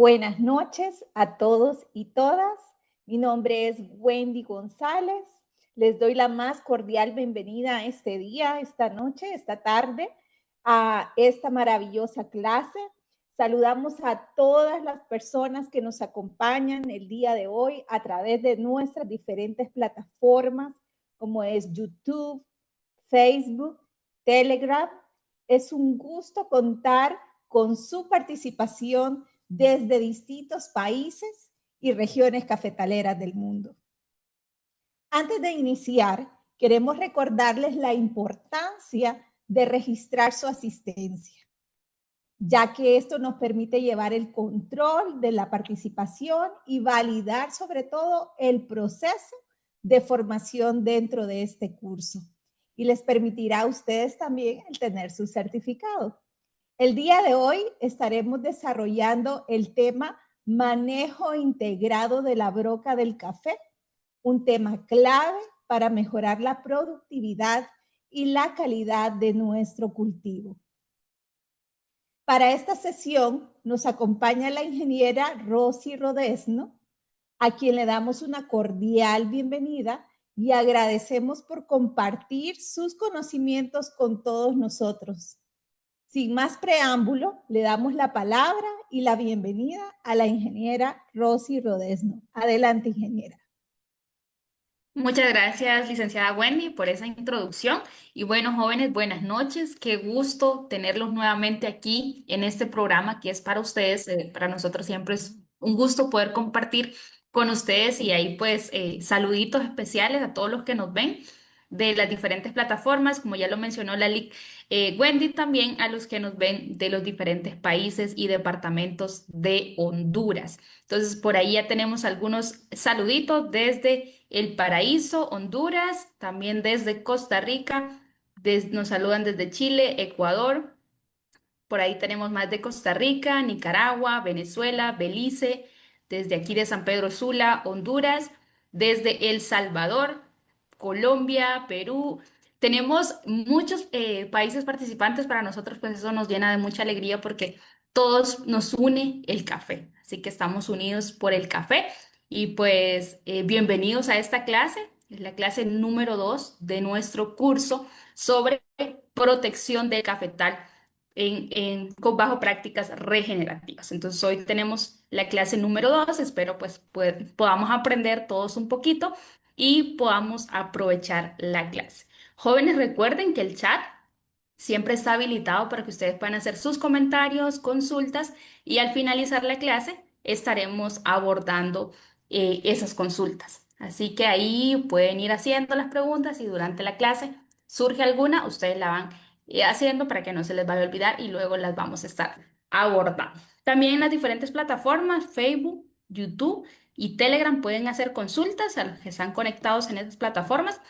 Buenas noches a todos y todas. Mi nombre es Wendy González. Les doy la más cordial bienvenida a este día, esta noche, esta tarde, a esta maravillosa clase. Saludamos a todas las personas que nos acompañan el día de hoy a través de nuestras diferentes plataformas, como es YouTube, Facebook, Telegram. Es un gusto contar con su participación desde distintos países y regiones cafetaleras del mundo. Antes de iniciar, queremos recordarles la importancia de registrar su asistencia, ya que esto nos permite llevar el control de la participación y validar sobre todo el proceso de formación dentro de este curso. Y les permitirá a ustedes también el tener su certificado. El día de hoy estaremos desarrollando el tema manejo integrado de la broca del café, un tema clave para mejorar la productividad y la calidad de nuestro cultivo. Para esta sesión nos acompaña la ingeniera Rosy Rodesno, a quien le damos una cordial bienvenida y agradecemos por compartir sus conocimientos con todos nosotros. Sin más preámbulo, le damos la palabra y la bienvenida a la ingeniera Rosy Rodesno. Adelante, ingeniera. Muchas gracias, licenciada Wendy, por esa introducción. Y bueno, jóvenes, buenas noches. Qué gusto tenerlos nuevamente aquí en este programa que es para ustedes. Para nosotros siempre es un gusto poder compartir con ustedes y ahí pues saluditos especiales a todos los que nos ven de las diferentes plataformas, como ya lo mencionó Wendy, también a los que nos ven de los diferentes países y departamentos de Honduras. Entonces, por ahí ya tenemos algunos saluditos desde El Paraíso, Honduras, también desde Costa Rica, nos saludan desde Chile, Ecuador. Por ahí tenemos más de Costa Rica, Nicaragua, Venezuela, Belice, desde aquí de San Pedro Sula, Honduras, desde El Salvador, Colombia, Perú. Tenemos muchos países participantes. Para nosotros, pues eso nos llena de mucha alegría porque todos nos une el café. Así que estamos unidos por el café y pues bienvenidos a esta clase. Es la clase número 2 de nuestro curso sobre protección del cafetal bajo prácticas regenerativas. Entonces hoy tenemos la clase número 2. Espero pues podamos aprender todos un poquito y podamos aprovechar la clase. Jóvenes, recuerden que el chat siempre está habilitado para que ustedes puedan hacer sus comentarios, consultas y al finalizar la clase estaremos abordando esas consultas. Así que ahí pueden ir haciendo las preguntas y durante la clase surge alguna, ustedes la van haciendo para que no se les vaya a olvidar y luego las vamos a estar abordando. También en las diferentes plataformas, Facebook, YouTube y Telegram pueden hacer consultas a los que están conectados en esas plataformas.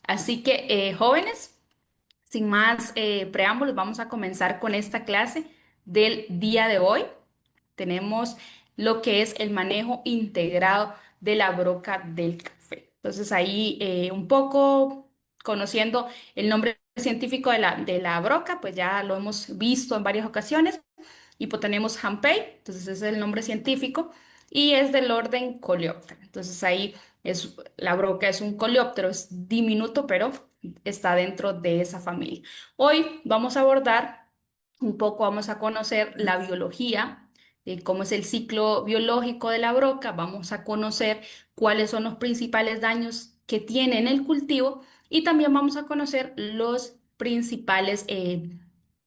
Así que, jóvenes, sin más preámbulos, vamos a comenzar con esta clase del día de hoy. Tenemos lo que es el manejo integrado de la broca del café. Entonces ahí un poco conociendo el nombre científico de la broca, pues ya lo hemos visto en varias ocasiones. Tenemos Hampei, entonces ese es el nombre científico, y es del orden Coleoptera. Entonces ahí la broca es un coleóptero, es diminuto, pero está dentro de esa familia. Hoy vamos a abordar un poco, vamos a conocer la biología, cómo es el ciclo biológico de la broca, vamos a conocer cuáles son los principales daños que tiene en el cultivo y también vamos a conocer los principales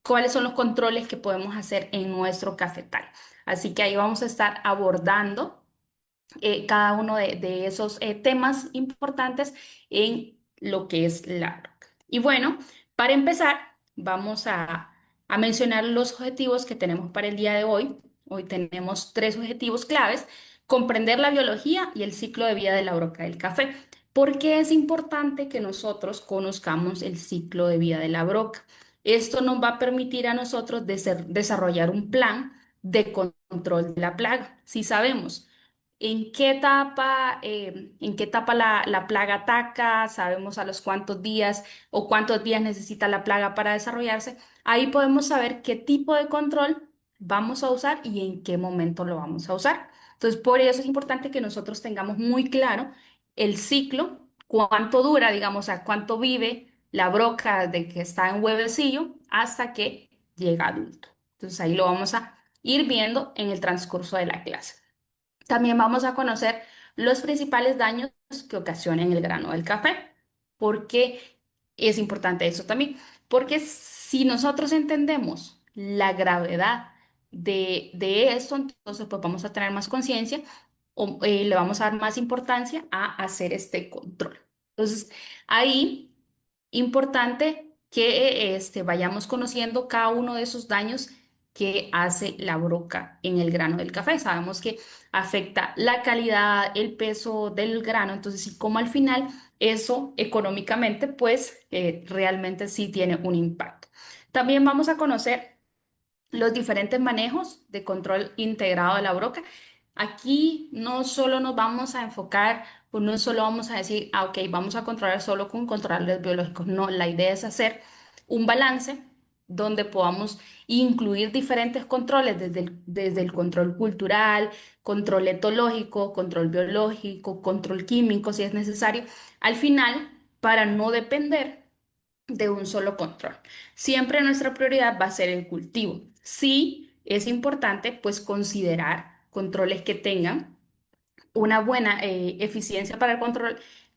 cuáles son los controles que podemos hacer en nuestro cafetal. Así que ahí vamos a estar abordando cada uno de esos temas importantes en lo que es la broca. Y bueno, para empezar, vamos a mencionar los objetivos que tenemos para el día de hoy. Hoy tenemos tres objetivos claves: comprender la biología y el ciclo de vida de la broca del café. ¿Por qué es importante que nosotros conozcamos el ciclo de vida de la broca? Esto nos va a permitir a nosotros desarrollar un plan de control de la plaga. Si sabemos en qué etapa la plaga ataca, sabemos a los cuántos días o cuántos días necesita la plaga para desarrollarse. Ahí podemos saber qué tipo de control vamos a usar y en qué momento lo vamos a usar. Entonces, por eso es importante que nosotros tengamos muy claro el ciclo, cuánto dura, digamos, a cuánto vive la broca de que está en huevecillo hasta que llega adulto. Entonces, ahí lo vamos a ir viendo en el transcurso de la clase. También vamos a conocer los principales daños que ocasionan el grano del café. ¿Por qué es importante eso también? Porque si nosotros entendemos la gravedad de esto, entonces pues vamos a tener más conciencia o le vamos a dar más importancia a hacer este control. Entonces, ahí importante que vayamos conociendo cada uno de esos daños que hace la broca en el grano del café. Sabemos que afecta la calidad, el peso del grano, entonces, y como al final eso económicamente, pues realmente sí tiene un impacto. También vamos a conocer los diferentes manejos de control integrado de la broca. Aquí no solo nos vamos a enfocar, o no solo vamos a decir, ah, ok, vamos a controlar solo con controles biológicos. No, la idea es hacer un balance donde podamos incluir diferentes controles, desde el control cultural, control etológico, control biológico, control químico, si es necesario, al final, para no depender de un solo control. Siempre nuestra prioridad va a ser el cultivo. Sí, es importante pues considerar controles que tengan una buena eficiencia para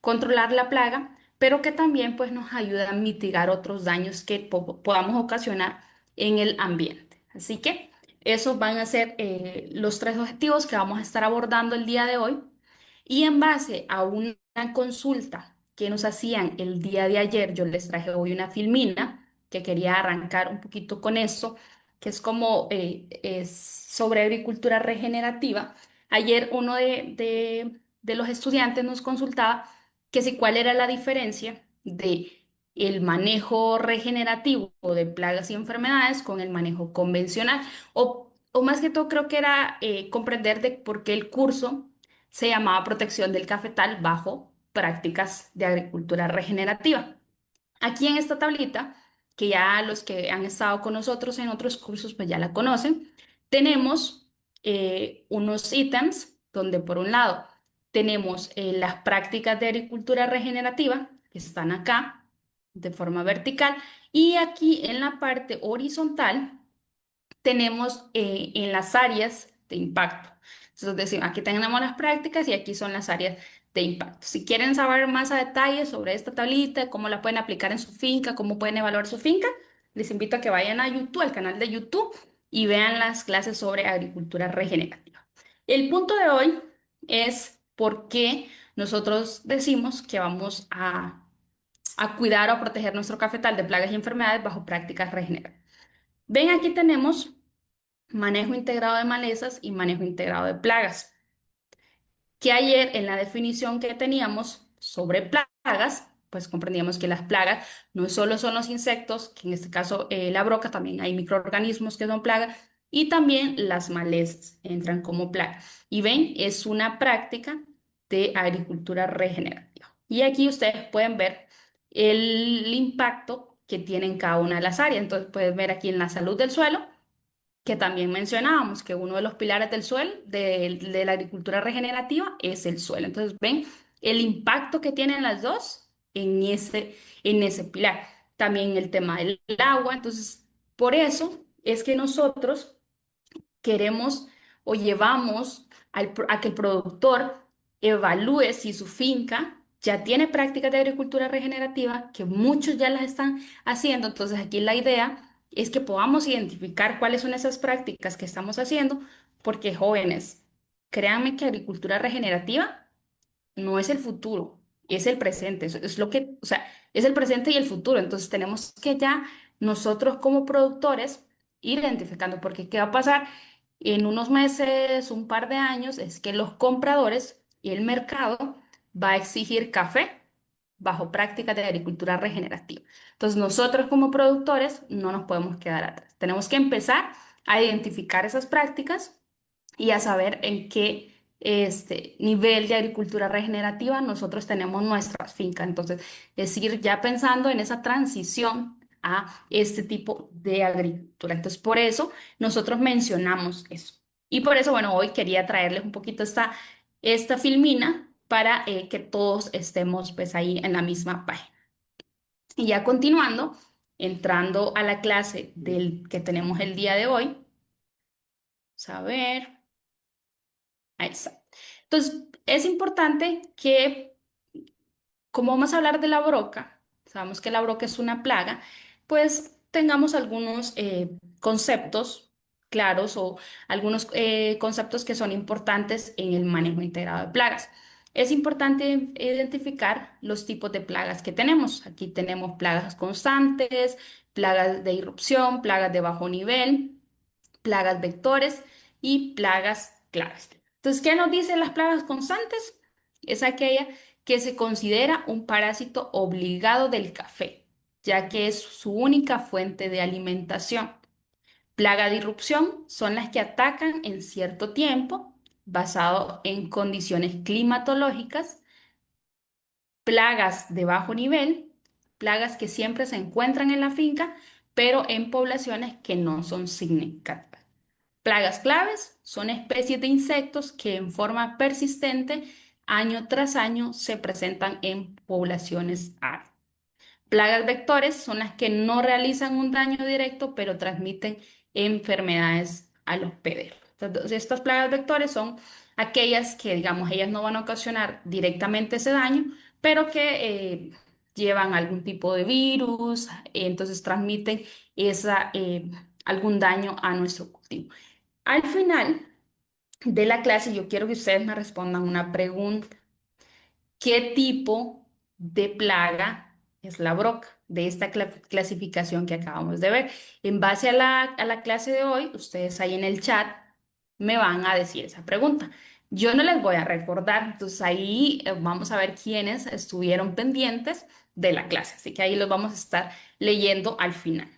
controlar la plaga, pero que también pues nos ayuda a mitigar otros daños que podamos ocasionar en el ambiente. Así que esos van a ser los tres objetivos que vamos a estar abordando el día de hoy. Y en base a una consulta que nos hacían el día de ayer, yo les traje hoy una filmina que quería arrancar un poquito con esto, que es como es sobre agricultura regenerativa. Ayer uno de los estudiantes nos consultaba que si cuál era la diferencia de el manejo regenerativo de plagas y enfermedades con el manejo convencional, o más que todo creo que era comprender de por qué el curso se llamaba Protección del cafetal bajo prácticas de agricultura regenerativa. Aquí en esta tablita, que ya los que han estado con nosotros en otros cursos pues ya la conocen, tenemos unos ítems donde por un lado tenemos las prácticas de agricultura regenerativa que están acá de forma vertical y aquí en la parte horizontal tenemos en las áreas de impacto. Entonces decimos, aquí tenemos las prácticas y aquí son las áreas de impacto. Si quieren saber más a detalle sobre esta tablita, cómo la pueden aplicar en su finca, cómo pueden evaluar su finca, les invito a que vayan a YouTube, al canal de YouTube, y vean las clases sobre agricultura regenerativa. El punto de hoy es por qué nosotros decimos que vamos a cuidar o proteger nuestro cafetal de plagas y enfermedades bajo prácticas regenerativas. Ven, aquí tenemos manejo integrado de malezas y manejo integrado de plagas. Que ayer en la definición que teníamos sobre plagas, pues comprendíamos que las plagas no solo son los insectos, que en este caso la broca, también hay microorganismos que son plagas, y también las malezas entran como plagas. Y ven, es una práctica de agricultura regenerativa. Y aquí ustedes pueden ver el impacto que tienen cada una de las áreas. Entonces pueden ver aquí en la salud del suelo que también mencionábamos que uno de los pilares del suelo, de la agricultura regenerativa, es el suelo. Entonces, ven el impacto que tienen las dos en ese pilar. También el tema del agua. Entonces, por eso es que nosotros queremos o llevamos a que el productor evalúe si su finca ya tiene prácticas de agricultura regenerativa, que muchos ya las están haciendo. Entonces aquí la idea es que podamos identificar cuáles son esas prácticas que estamos haciendo, porque jóvenes, créanme que agricultura regenerativa no es el futuro, es el presente, es lo que, o sea, es el presente y el futuro. Entonces tenemos que ya nosotros como productores ir identificando, porque ¿qué va a pasar en unos meses, un par de años? Es que los compradores y el mercado va a exigir café bajo prácticas de agricultura regenerativa. Entonces nosotros como productores no nos podemos quedar atrás. Tenemos que empezar a identificar esas prácticas y a saber en qué nivel de agricultura regenerativa nosotros tenemos nuestras fincas. Entonces, es ir ya pensando en esa transición a este tipo de agricultura. Entonces, por eso nosotros mencionamos eso. Y por eso, bueno, hoy quería traerles un poquito esta filmina para que todos estemos pues ahí en la misma página. Y ya continuando, entrando a la clase del que tenemos el día de hoy, vamos a ver, ahí está. Entonces, es importante que, como vamos a hablar de la broca, sabemos que la broca es una plaga, pues tengamos algunos conceptos claros o algunos conceptos que son importantes en el manejo integrado de plagas. Es importante identificar los tipos de plagas que tenemos. Aquí tenemos plagas constantes, plagas de irrupción, plagas de bajo nivel, plagas vectores y plagas claves. Entonces, ¿qué nos dicen las plagas constantes? Es aquella que se considera un parásito obligado del café, ya que es su única fuente de alimentación. Plaga de irrupción son las que atacan en cierto tiempo, basado en condiciones climatológicas. Plagas de bajo nivel, plagas que siempre se encuentran en la finca, pero en poblaciones que no son significativas. Plagas claves son especies de insectos que en forma persistente, año tras año, se presentan en poblaciones áreas. Plagas vectores son las que no realizan un daño directo, pero transmiten enfermedades a los hospederos. Entonces, estas plagas vectores son aquellas que, digamos, ellas no van a ocasionar directamente ese daño, pero que llevan algún tipo de virus, entonces transmiten algún daño a nuestro cultivo. Al final de la clase, yo quiero que ustedes me respondan una pregunta. ¿Qué tipo de plaga es la broca de esta clasificación que acabamos de ver? En base a la clase de hoy, ustedes ahí en el chat me van a decir esa pregunta. Yo no les voy a recordar, entonces ahí vamos a ver quiénes estuvieron pendientes de la clase, así que ahí los vamos a estar leyendo al final.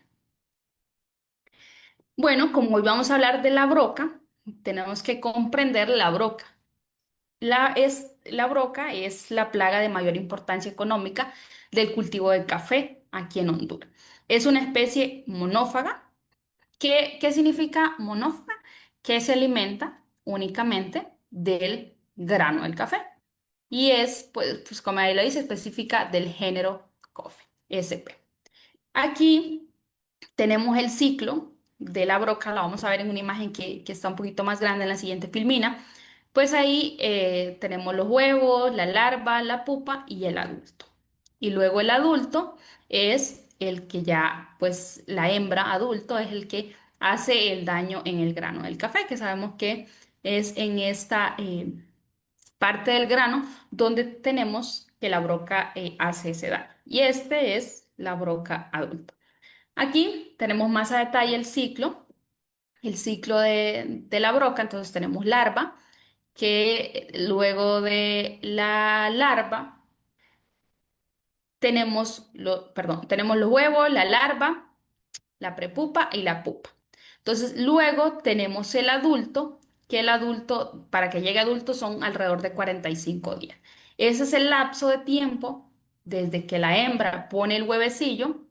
Bueno, como hoy vamos a hablar de la broca, tenemos que comprender la broca. La broca es la plaga de mayor importancia económica del cultivo del café aquí en Honduras. Es una especie monófaga. ¿Qué significa monófaga? Que se alimenta únicamente del grano del café. Y es, pues como ahí lo dice, específica del género Coffea, SP. Aquí tenemos el ciclo de la broca, la vamos a ver en una imagen que está un poquito más grande en la siguiente filmina. Pues ahí tenemos los huevos, la larva, la pupa y el adulto. Y luego el adulto es el que ya, pues la hembra adulto es el que hace el daño en el grano del café, que sabemos que es en esta parte del grano donde tenemos que la broca hace ese daño. Y este es la broca adulta. Aquí tenemos más a detalle el ciclo de la broca. Entonces tenemos larva, que luego de la larva tenemos los huevos, la larva, la prepupa y la pupa. Entonces luego tenemos el adulto, que el adulto, para que llegue adulto, son alrededor de 45 días. Ese es el lapso de tiempo desde que la hembra pone el huevecillo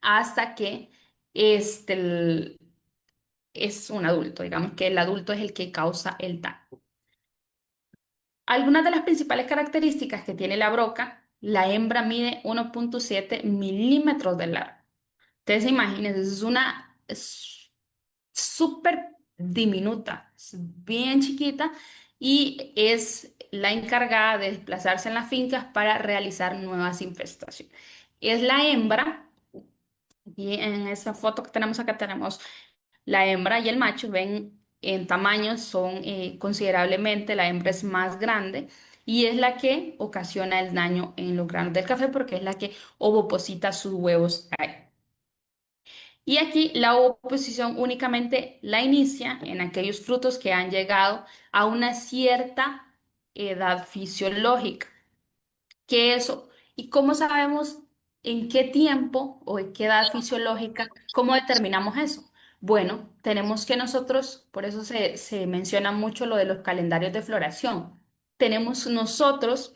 hasta que este, es un adulto. Digamos que el adulto es el que causa el daño. Algunas de las principales características que tiene la broca, la hembra mide 1,7 milímetros de largo. Ustedes se imaginen, es súper diminuta, es bien chiquita y es la encargada de desplazarse en las fincas para realizar nuevas infestaciones. Es la hembra, y en esta foto que tenemos acá tenemos la hembra y el macho, ven, en tamaño son considerablemente, la hembra es más grande y es la que ocasiona el daño en los granos del café porque es la que ovoposita sus huevos ahí. Y aquí la ovoposición únicamente la inicia en aquellos frutos que han llegado a una cierta edad fisiológica. ¿Qué es eso? ¿Y cómo sabemos en qué tiempo o en qué edad fisiológica, cómo determinamos eso? Bueno, tenemos que nosotros, por eso se menciona mucho lo de los calendarios de floración. Tenemos nosotros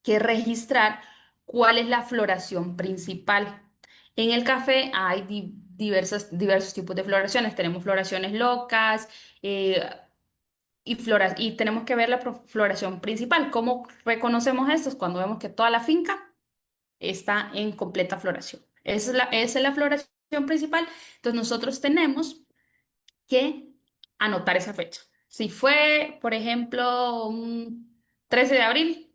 que registrar cuál es la floración principal. En el café hay diversos tipos de floraciones. Tenemos floraciones locas eh, y tenemos que ver la floración principal. ¿Cómo reconocemos esto? Es cuando vemos que toda la finca está en completa floración. Esa es la floración principal. Entonces nosotros tenemos que anotar esa fecha. Si fue, por ejemplo, un 13 de abril,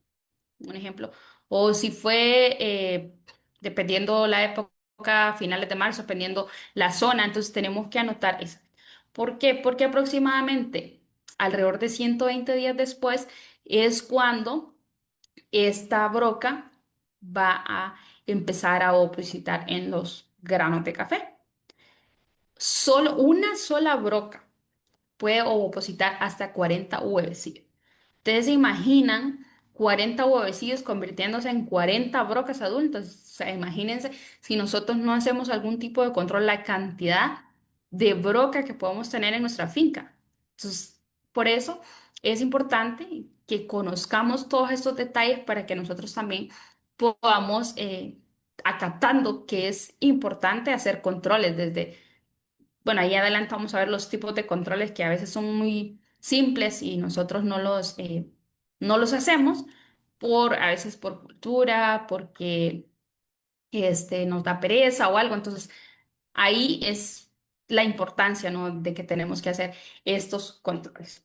un ejemplo, o si fue, dependiendo la época, finales de marzo, dependiendo la zona, entonces tenemos que anotar esa. ¿Por qué? Porque aproximadamente alrededor de 120 días después es cuando esta broca va a empezar a opositar en los granos de café. Solo una sola broca puede ovopositar hasta 40 huevecillos. Ustedes se imaginan 40 huevecillos convirtiéndose en 40 brocas adultas. O sea, imagínense si nosotros no hacemos algún tipo de control, la cantidad de broca que podemos tener en nuestra finca. Entonces, por eso es importante que conozcamos todos estos detalles para que nosotros también podamos, acatando que es importante hacer controles desde bueno, ahí adelante vamos a ver los tipos de controles que a veces son muy simples y nosotros no los hacemos a veces por cultura, porque nos da pereza o algo. Entonces, ahí es la importancia, ¿no? De que tenemos que hacer estos controles.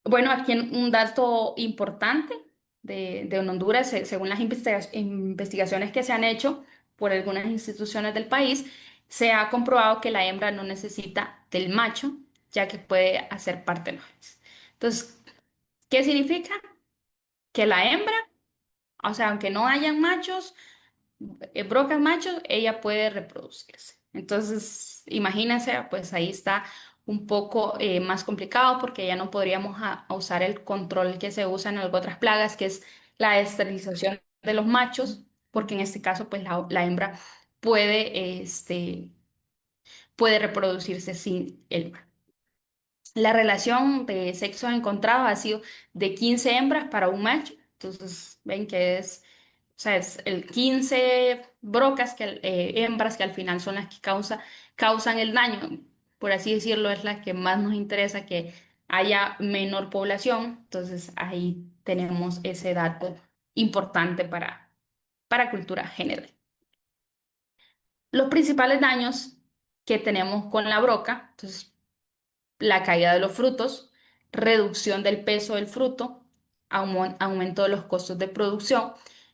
Bueno, aquí un dato importante de Honduras, según las investigaciones que se han hecho por algunas instituciones del país, se ha comprobado que la hembra no necesita del macho, ya que puede hacer partenógenos. Entonces, ¿qué significa? Que la hembra, o sea, aunque no hayan machos, brocas machos, ella puede reproducirse. Entonces, imagínense, pues ahí está un poco más complicado porque ya no podríamos a usar el control que se usa en otras plagas, que es la esterilización de los machos, porque en este caso, pues la hembra puede reproducirse sin el macho. La relación de sexo encontrado ha sido de 15 hembras para un macho. Entonces, ven que o sea, es el 15 brocas, hembras que al final son las que causan el daño. Por así decirlo, es la que más nos interesa que haya menor población. Entonces, ahí tenemos ese dato importante para cultura general. Los principales daños que tenemos con la broca, entonces la caída de los frutos, reducción del peso del fruto, aumento de los costos de producción.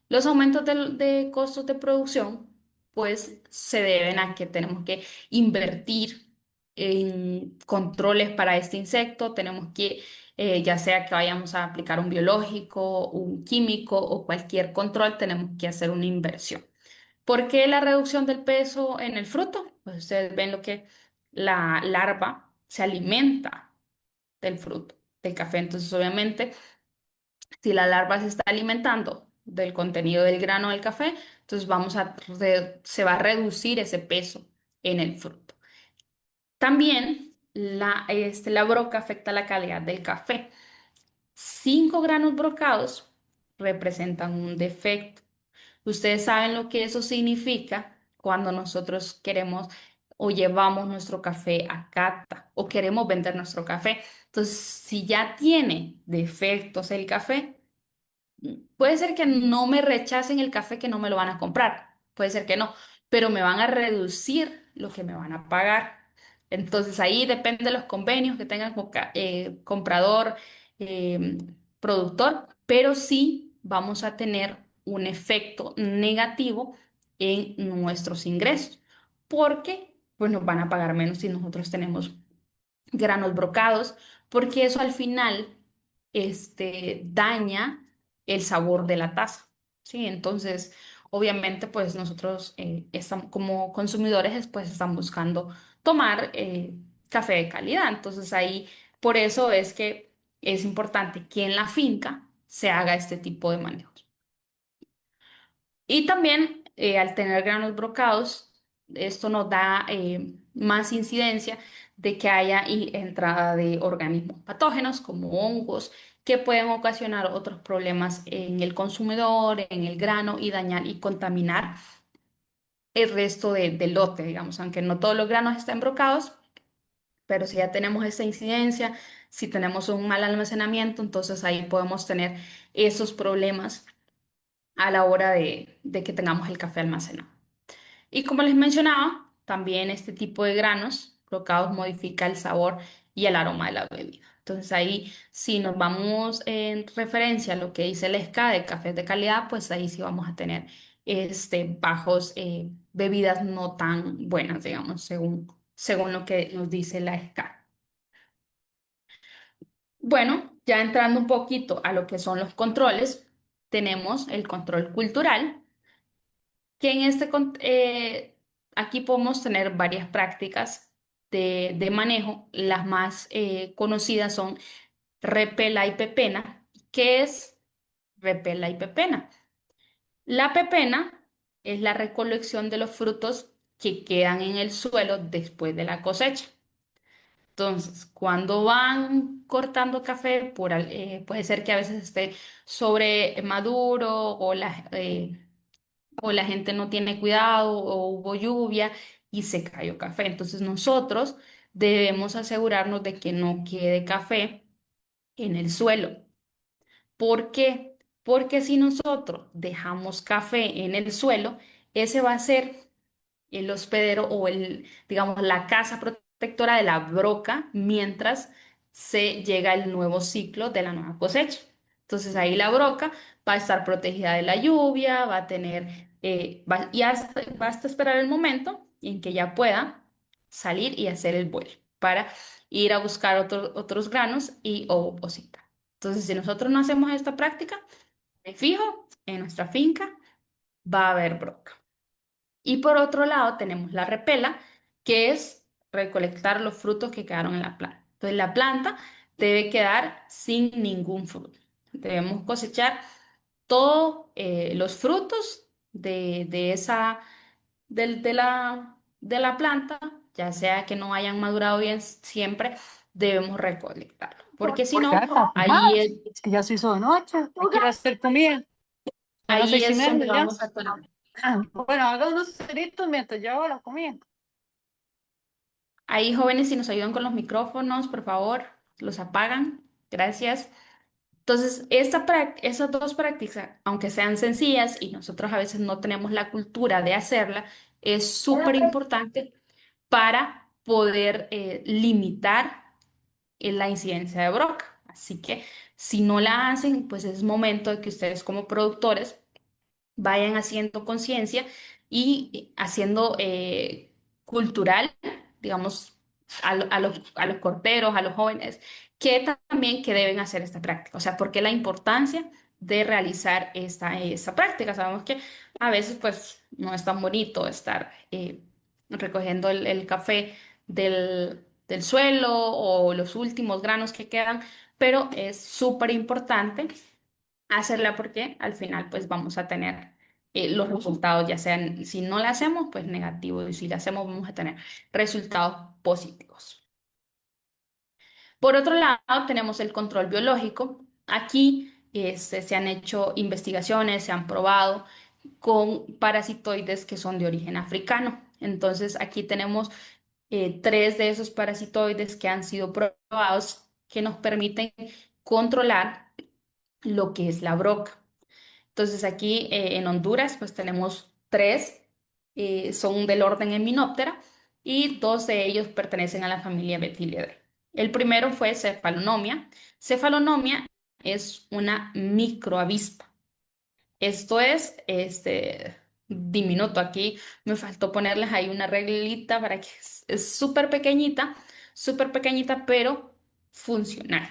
Los aumentos de costos de producción, pues se deben a que tenemos que invertir en controles para este insecto, tenemos que, ya sea que vayamos a aplicar un biológico, un químico o cualquier control, tenemos que hacer una inversión. ¿Por qué la reducción del peso en el fruto? Pues ustedes ven lo que la larva se alimenta del fruto, del café. Entonces, obviamente, si la larva se está alimentando del contenido del grano del café, entonces se va a reducir ese peso en el fruto. También la broca afecta la calidad del café. 5 granos brocados representan un defecto. Ustedes saben lo que eso significa cuando nosotros queremos o llevamos nuestro café a cata o queremos vender nuestro café. Entonces, si ya tiene defectos el café, puede ser que no me rechacen el café, que no me lo van a comprar. Puede ser que no, pero me van a reducir lo que me van a pagar. Entonces ahí depende de los convenios que tengan comprador, eh, productor, pero sí vamos a tener un efecto negativo en nuestros ingresos, porque pues nos van a pagar menos si nosotros tenemos granos brocados, porque eso al final daña el sabor de la taza, ¿sí? Entonces, obviamente, pues nosotros como consumidores pues están buscando tomar café de calidad. Entonces ahí, por eso es que es importante que en la finca se haga este tipo de manejos. Y también al tener granos brocados, esto nos da más incidencia de que haya entrada de organismos patógenos como hongos que pueden ocasionar otros problemas en el consumidor, en el grano y dañar y contaminar el resto del lote, digamos, aunque no todos los granos estén brocados, pero si ya tenemos esa incidencia, si tenemos un mal almacenamiento, entonces ahí podemos tener esos problemas a la hora de que tengamos el café almacenado. Y como les mencionaba, también este tipo de granos brocados modifica el sabor y el aroma de la bebida. Entonces ahí, si nos vamos en referencia a lo que dice el SCA de cafés de calidad, pues ahí sí vamos a tener bajos bebidas no tan buenas, digamos, según lo que nos dice la SCA. Bueno, ya entrando un poquito a lo que son los controles, tenemos el control cultural que aquí podemos tener varias prácticas de manejo. Las más conocidas son repela y pepena. ¿Qué es repela y pepena? La pepena es la recolección de los frutos que quedan en el suelo después de la cosecha. Entonces, cuando van cortando café, puede ser que a veces esté sobre maduro o la gente no tiene cuidado o hubo lluvia y se cayó café. Entonces nosotros debemos asegurarnos de que no quede café en el suelo. ¿Por qué? Porque si nosotros dejamos café en el suelo, ese va a ser el hospedero o digamos, la casa protectora de la broca mientras se llega el nuevo ciclo de la nueva cosecha. Entonces ahí la broca va a estar protegida de la lluvia, va a tener, basta esperar el momento en que ya pueda salir y hacer el vuelo para ir a buscar otros granos y o opositar. Entonces, si nosotros no hacemos esta práctica, de fijo, en nuestra finca va a haber broca. Y por otro lado tenemos la repela, que es recolectar los frutos que quedaron en la planta. Entonces la planta debe quedar sin ningún fruto. Debemos cosechar todos los frutos de la planta, ya sea que no hayan madurado bien, siempre debemos recolectarlo. Porque si Porque no, haga ahí más. es, Es que ya se hizo de noche. Hay que ir a hacer comida. Son las ahí seis y es media donde ya. vamos a tener. Bueno, haga unos ceritos mientras yo hago la comida. Ahí, jóvenes, si nos ayudan con los micrófonos, por favor, los apagan. Gracias. Entonces, esas dos prácticas, aunque sean sencillas y nosotros a veces no tenemos la cultura de hacerla, es súper importante para poder limitar la incidencia de broca. Así que si no la hacen, pues es momento de que ustedes como productores vayan haciendo conciencia y haciendo cultural, digamos, a los corteros, a los jóvenes, que también que deben hacer esta práctica. O sea, ¿por qué la importancia de realizar esta práctica? Sabemos que a veces pues no es tan bonito estar recogiendo el café del suelo o los últimos granos que quedan, pero es súper importante hacerla porque al final pues vamos a tener los resultados, ya sean, si no la hacemos, pues negativos, y si la hacemos vamos a tener resultados positivos. Por otro lado, tenemos el control biológico. Aquí se han hecho investigaciones, se han probado con parasitoides que son de origen africano. Entonces, aquí tenemos tres de esos parasitoides que han sido probados que nos permiten controlar lo que es la broca. Entonces aquí en Honduras pues tenemos tres, son del orden Hymenoptera y dos de ellos pertenecen a la familia Betylidae. El primero fue Cephalonomia. Cephalonomia es una microavispa. Esto es diminuto. Aquí me faltó ponerles ahí una reglita para que es súper pequeñita, pero funcional.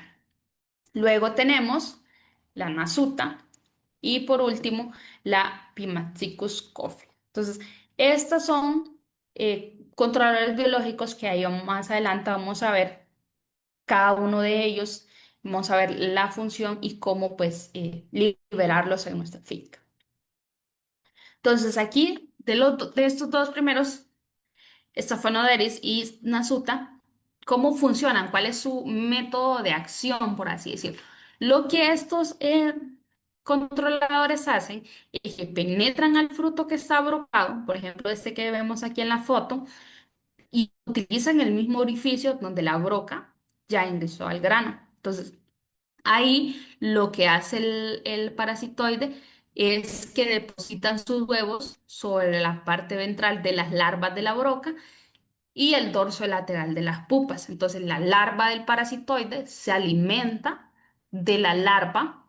Luego tenemos la nasuta y por último la Pimaticus coffee. Entonces, estas son controladores biológicos que ahí más adelante vamos a ver cada uno de ellos, vamos a ver la función y cómo pues liberarlos en nuestra finca. Entonces, aquí de estos dos primeros, Staphylococcus y Nasuta, ¿cómo funcionan? ¿Cuál es su método de acción, por así decirlo? Lo que estos controladores hacen es que penetran al fruto que está brocado, por ejemplo, este que vemos aquí en la foto, y utilizan el mismo orificio donde la broca ya ingresó al grano. Entonces, ahí lo que hace el parasitoide es que depositan sus huevos sobre la parte ventral de las larvas de la broca y el dorso lateral de las pupas. Entonces, la larva del parasitoide se alimenta de la larva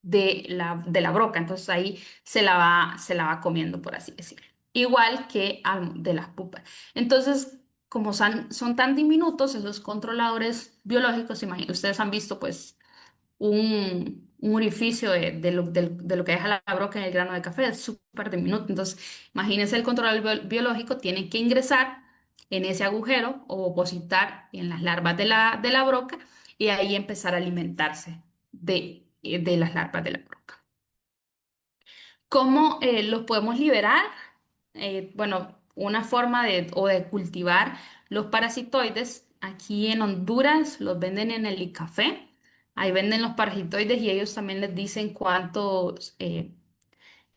de la broca. Entonces, ahí se la va comiendo, por así decirlo. Igual que de las pupas. Entonces, como son tan diminutos, esos controladores biológicos, ustedes han visto, pues, un orificio de lo que deja la broca en el grano de café, es súper diminuto. Entonces, imagínense el control biológico, tiene que ingresar en ese agujero o opositar en las larvas de la broca y ahí empezar a alimentarse de las larvas de la broca. ¿Cómo los podemos liberar? Bueno, una forma de cultivar los parasitoides, aquí en Honduras los venden en el café. Ahí venden los parasitoides y ellos también les dicen cuántos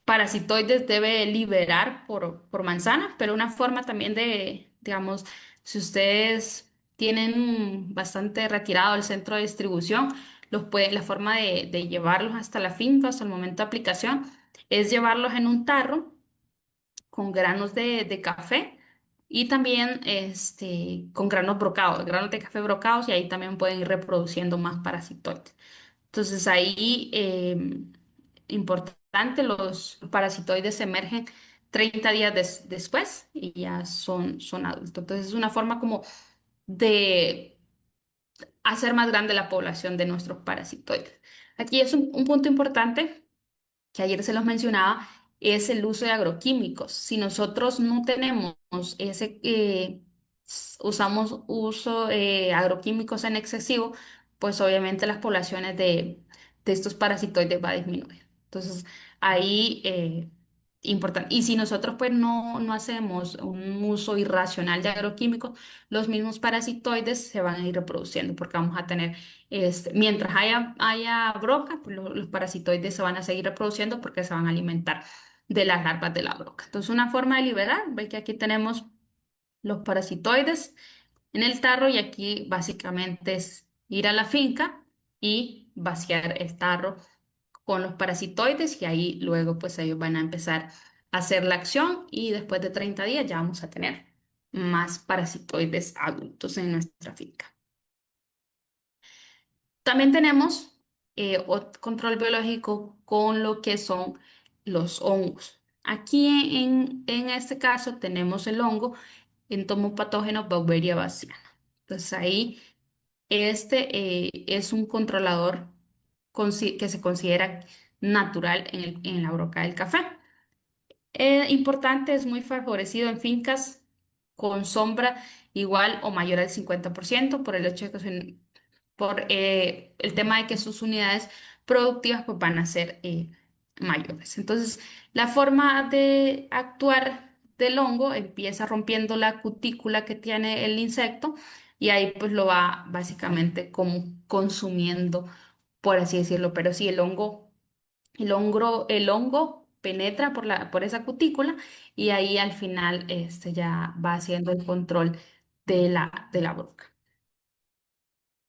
parasitoides debe liberar por manzana, pero una forma también de, digamos, si ustedes tienen bastante retirado el centro de distribución, la forma de llevarlos hasta la finca, hasta el momento de aplicación, es llevarlos en un tarro con granos de café y también con granos brocados, granos de café brocados y ahí también pueden ir reproduciendo más parasitoides. Entonces ahí, importante, los parasitoides emergen 30 días después y ya son adultos. Entonces es una forma como de hacer más grande la población de nuestros parasitoides. Aquí es un punto importante que ayer se los mencionaba, es el uso de agroquímicos. Si nosotros no tenemos usamos agroquímicos en excesivo, pues obviamente las poblaciones de estos parasitoides va a disminuir. Entonces, ahí, importante. Y si nosotros pues no hacemos un uso irracional de agroquímicos, los mismos parasitoides se van a ir reproduciendo porque vamos a tener mientras haya broca, pues los parasitoides se van a seguir reproduciendo porque se van a alimentar de las larvas de la broca. Entonces, una forma de liberar, ve que aquí tenemos los parasitoides en el tarro y aquí básicamente es ir a la finca y vaciar el tarro con los parasitoides y ahí luego pues ellos van a empezar a hacer la acción y después de 30 días ya vamos a tener más parasitoides adultos en nuestra finca. También tenemos control biológico con lo que son los hongos. Aquí en este caso tenemos el hongo entomopatógeno Beauveria baciana. Entonces ahí es un controlador que se considera natural en la broca del café. Importante, es muy favorecido en fincas con sombra igual o mayor al 50% por el hecho de que por el tema de que sus unidades productivas pues, van a ser mayores. Entonces, la forma de actuar del hongo empieza rompiendo la cutícula que tiene el insecto y ahí pues lo va básicamente como consumiendo, por así decirlo. Pero sí, el hongo penetra por esa cutícula y ahí al final ya va haciendo el control de la boca.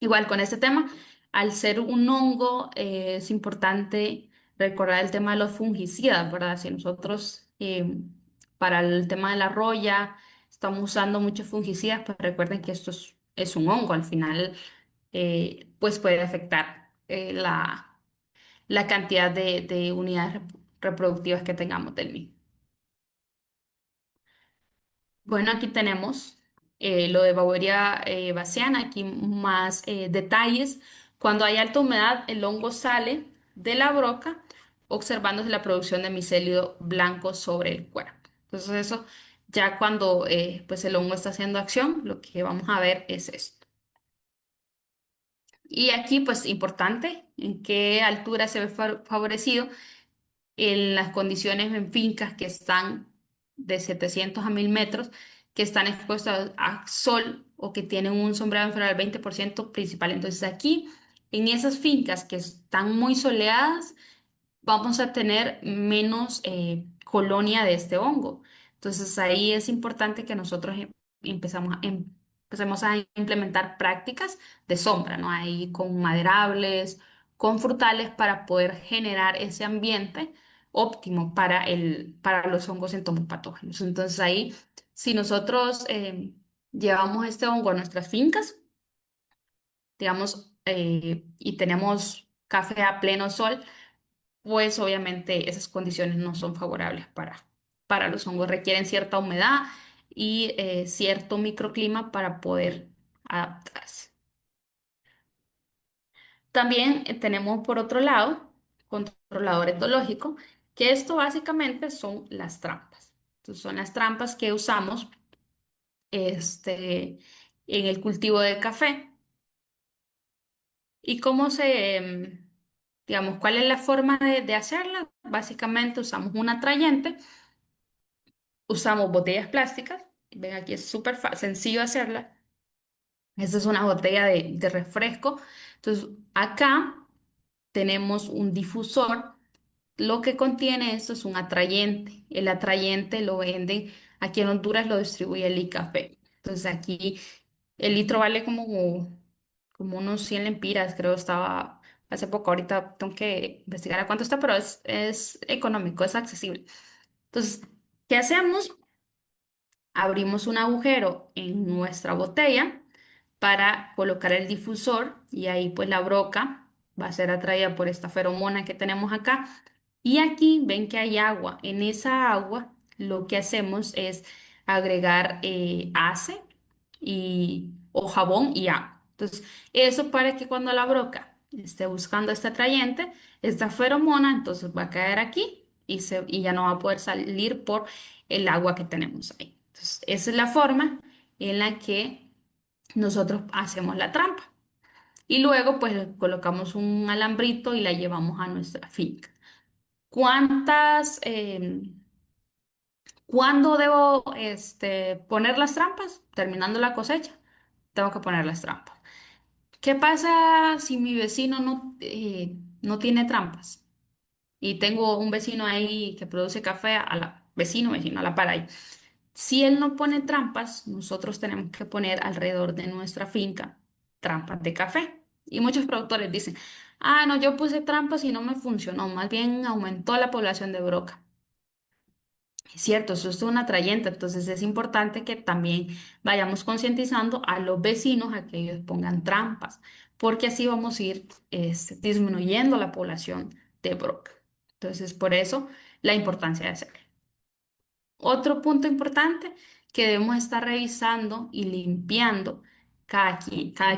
Igual con este tema, al ser un hongo, es importante recordar el tema de los fungicidas, ¿verdad? Si nosotros para el tema de la roya estamos usando muchos fungicidas, pues recuerden que esto es un hongo, al final pues puede afectar la cantidad de unidades reproductivas que tengamos del mismo. Bueno, aquí tenemos lo de Beauveria baciana, aquí más detalles. Cuando hay alta humedad, el hongo sale de la broca, observándose la producción de micélio blanco sobre el cuerpo. Entonces eso, ya cuando pues el hongo está haciendo acción, lo que vamos a ver es esto. Y aquí, pues importante, en qué altura se ve favorecido en las condiciones en fincas que están de 700 a 1000 metros, que están expuestas a sol o que tienen un sombreado inferior al 20% principal. Entonces aquí, en esas fincas que están muy soleadas, vamos a tener menos colonia de este hongo. Entonces ahí es importante que nosotros empecemos a implementar prácticas de sombra, ¿no? Ahí con maderables, con frutales para poder generar ese ambiente óptimo para los hongos entomopatógenos. Entonces ahí, si nosotros llevamos este hongo a nuestras fincas, digamos, y tenemos café a pleno sol, pues obviamente esas condiciones no son favorables para los hongos. Requieren cierta humedad y cierto microclima para poder adaptarse. También tenemos por otro lado controlador etológico, que esto básicamente son las trampas. Entonces, son las trampas que usamos en el cultivo de café. ¿Y cómo digamos, cuál es la forma de hacerla? Básicamente usamos un atrayente. Usamos botellas plásticas. Ven, aquí es súper sencillo hacerla. Esta es una botella de refresco. Entonces, acá tenemos un difusor. Lo que contiene esto es un atrayente. El atrayente lo venden, aquí en Honduras lo distribuye el ICAFE. Entonces, aquí el litro vale como unos 100 lempiras, creo, estaba hace poco. Ahorita tengo que investigar a cuánto está, pero es económico, es accesible. Entonces, ¿qué hacemos? Abrimos un agujero en nuestra botella para colocar el difusor y ahí pues la broca va a ser atraída por esta feromona que tenemos acá. Y aquí ven que hay agua. En esa agua lo que hacemos es agregar ace o jabón y agua. Entonces, eso para que cuando la broca esté buscando este atrayente, esta feromona, entonces va a caer aquí y ya no va a poder salir por el agua que tenemos ahí. Entonces, esa es la forma en la que nosotros hacemos la trampa. Y luego, pues, colocamos un alambrito y la llevamos a nuestra finca. ¿Cuántas, cuándo debo poner las trampas? Terminando la cosecha, tengo que poner las trampas. ¿Qué pasa si mi vecino no tiene trampas? Y tengo un vecino ahí que produce café vecino, a la par ahí. Si él no pone trampas, nosotros tenemos que poner alrededor de nuestra finca trampas de café. Y muchos productores dicen, ah, no, yo puse trampas y no me funcionó, más bien aumentó la población de broca. Es cierto, eso es un atrayente, entonces es importante que también vayamos concientizando a los vecinos a que ellos pongan trampas, porque así vamos a ir disminuyendo la población de broca. Entonces, por eso la importancia de hacerlo. Otro punto importante que debemos estar revisando y limpiando cada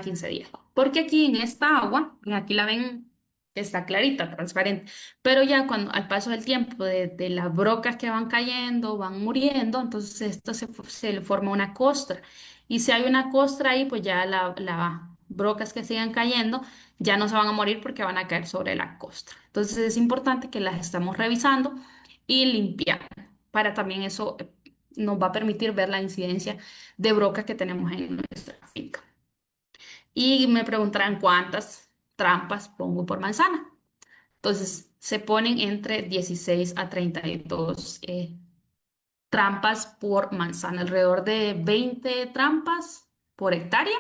15 días. Porque aquí en esta agua, aquí la ven, está clarita, transparente, pero ya cuando al paso del tiempo de las brocas que van cayendo, van muriendo, entonces esto se le forma una costra. Y si hay una costra ahí, pues ya las brocas que sigan cayendo ya no se van a morir porque van a caer sobre la costra. Entonces es importante que las estamos revisando y limpiando para también eso nos va a permitir ver la incidencia de broca que tenemos en nuestra finca. Y me preguntarán cuántas trampas pongo por manzana. Entonces, se ponen entre 16 a 32 trampas por manzana, alrededor de 20 trampas por hectárea.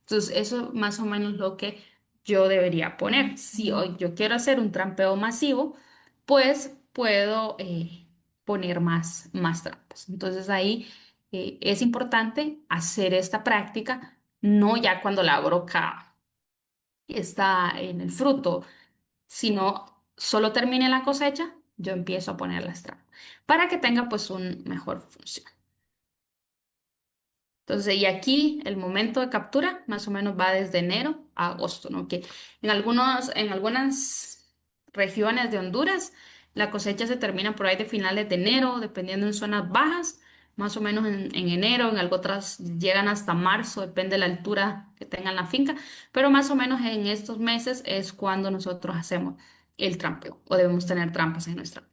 Entonces, eso es más o menos lo que yo debería poner. Si hoy yo quiero hacer un trampeo masivo, pues puedo poner más trampas. Entonces, ahí es importante hacer esta práctica, no ya cuando la broca está en el fruto, sino solo termine la cosecha, yo empiezo a poner las trampas para que tenga pues un mejor función. Entonces, y aquí el momento de captura más o menos va desde enero a agosto, ¿no? Que en algunas regiones de Honduras la cosecha se termina por ahí de finales de enero, dependiendo en zonas bajas, más o menos en enero, en algo otras llegan hasta marzo, depende de la altura que tengan la finca, pero más o menos en estos meses es cuando nosotros hacemos el trampeo o debemos tener trampas en nuestra.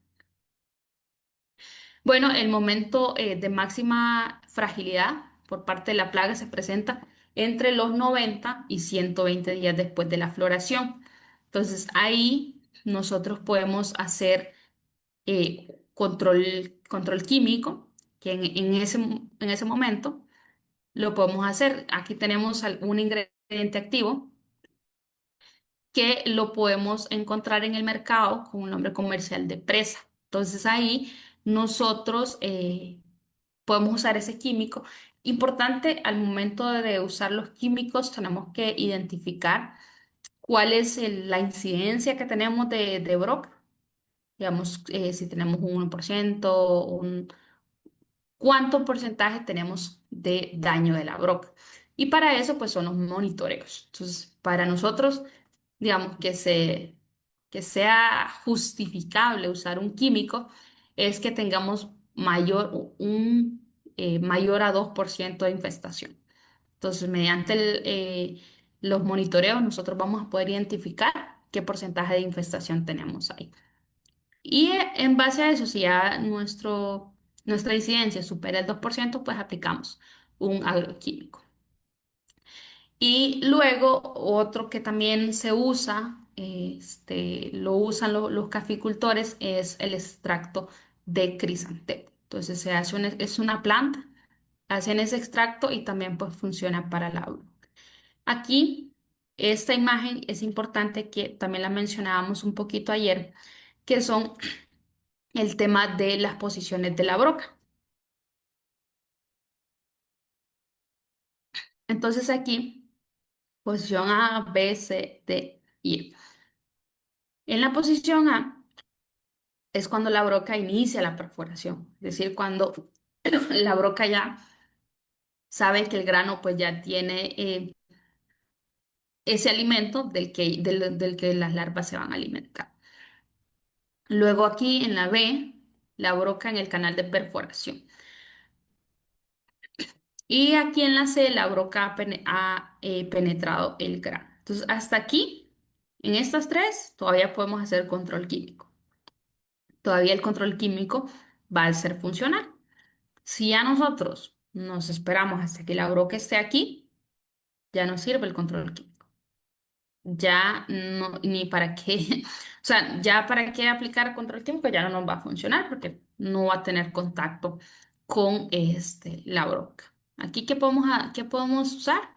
Bueno, el momento de máxima fragilidad por parte de la plaga se presenta entre los 90 y 120 días después de la floración. Entonces, ahí nosotros podemos hacer control químico, que en ese momento lo podemos hacer. Aquí tenemos un ingrediente activo que lo podemos encontrar en el mercado con un nombre comercial de presa. Entonces ahí nosotros podemos usar ese químico. Importante al momento de usar los químicos, tenemos que identificar cuál es la incidencia que tenemos de broca. Digamos, si tenemos un 1%, cuánto porcentaje tenemos de daño de la broca. Y para eso, pues son los monitoreos. Entonces, para nosotros, digamos, que sea justificable usar un químico, es que tengamos mayor a 2% de infestación. Entonces, mediante los monitoreos, nosotros vamos a poder identificar qué porcentaje de infestación tenemos ahí. Y en base a eso, si ya nuestra incidencia supera el 2%, pues aplicamos un agroquímico. Y luego otro que también se usa, lo usan los caficultores, es el extracto de crisantemo. Entonces es una planta, hacen ese extracto y también pues funciona para la agua. Aquí, esta imagen es importante que también la mencionábamos un poquito ayer, que son el tema de las posiciones de la broca. Entonces aquí, posición A, B, C, D y E. En la posición A es cuando la broca inicia la perforación, es decir, cuando la broca ya sabe que el grano pues ya tiene ese alimento del que las larvas se van a alimentar. Luego aquí en la B, la broca en el canal de perforación. Y aquí en la C, la broca ha penetrado el grano. Entonces, hasta aquí, en estas tres, todavía podemos hacer control químico. Todavía el control químico va a ser funcional. Si ya nosotros nos esperamos hasta que la broca esté aquí, ya no sirve el control químico. Ya no, ni para qué, o sea, ya para qué aplicar control químico ya no nos va a funcionar porque no va a tener contacto con la broca. Aquí, qué podemos usar?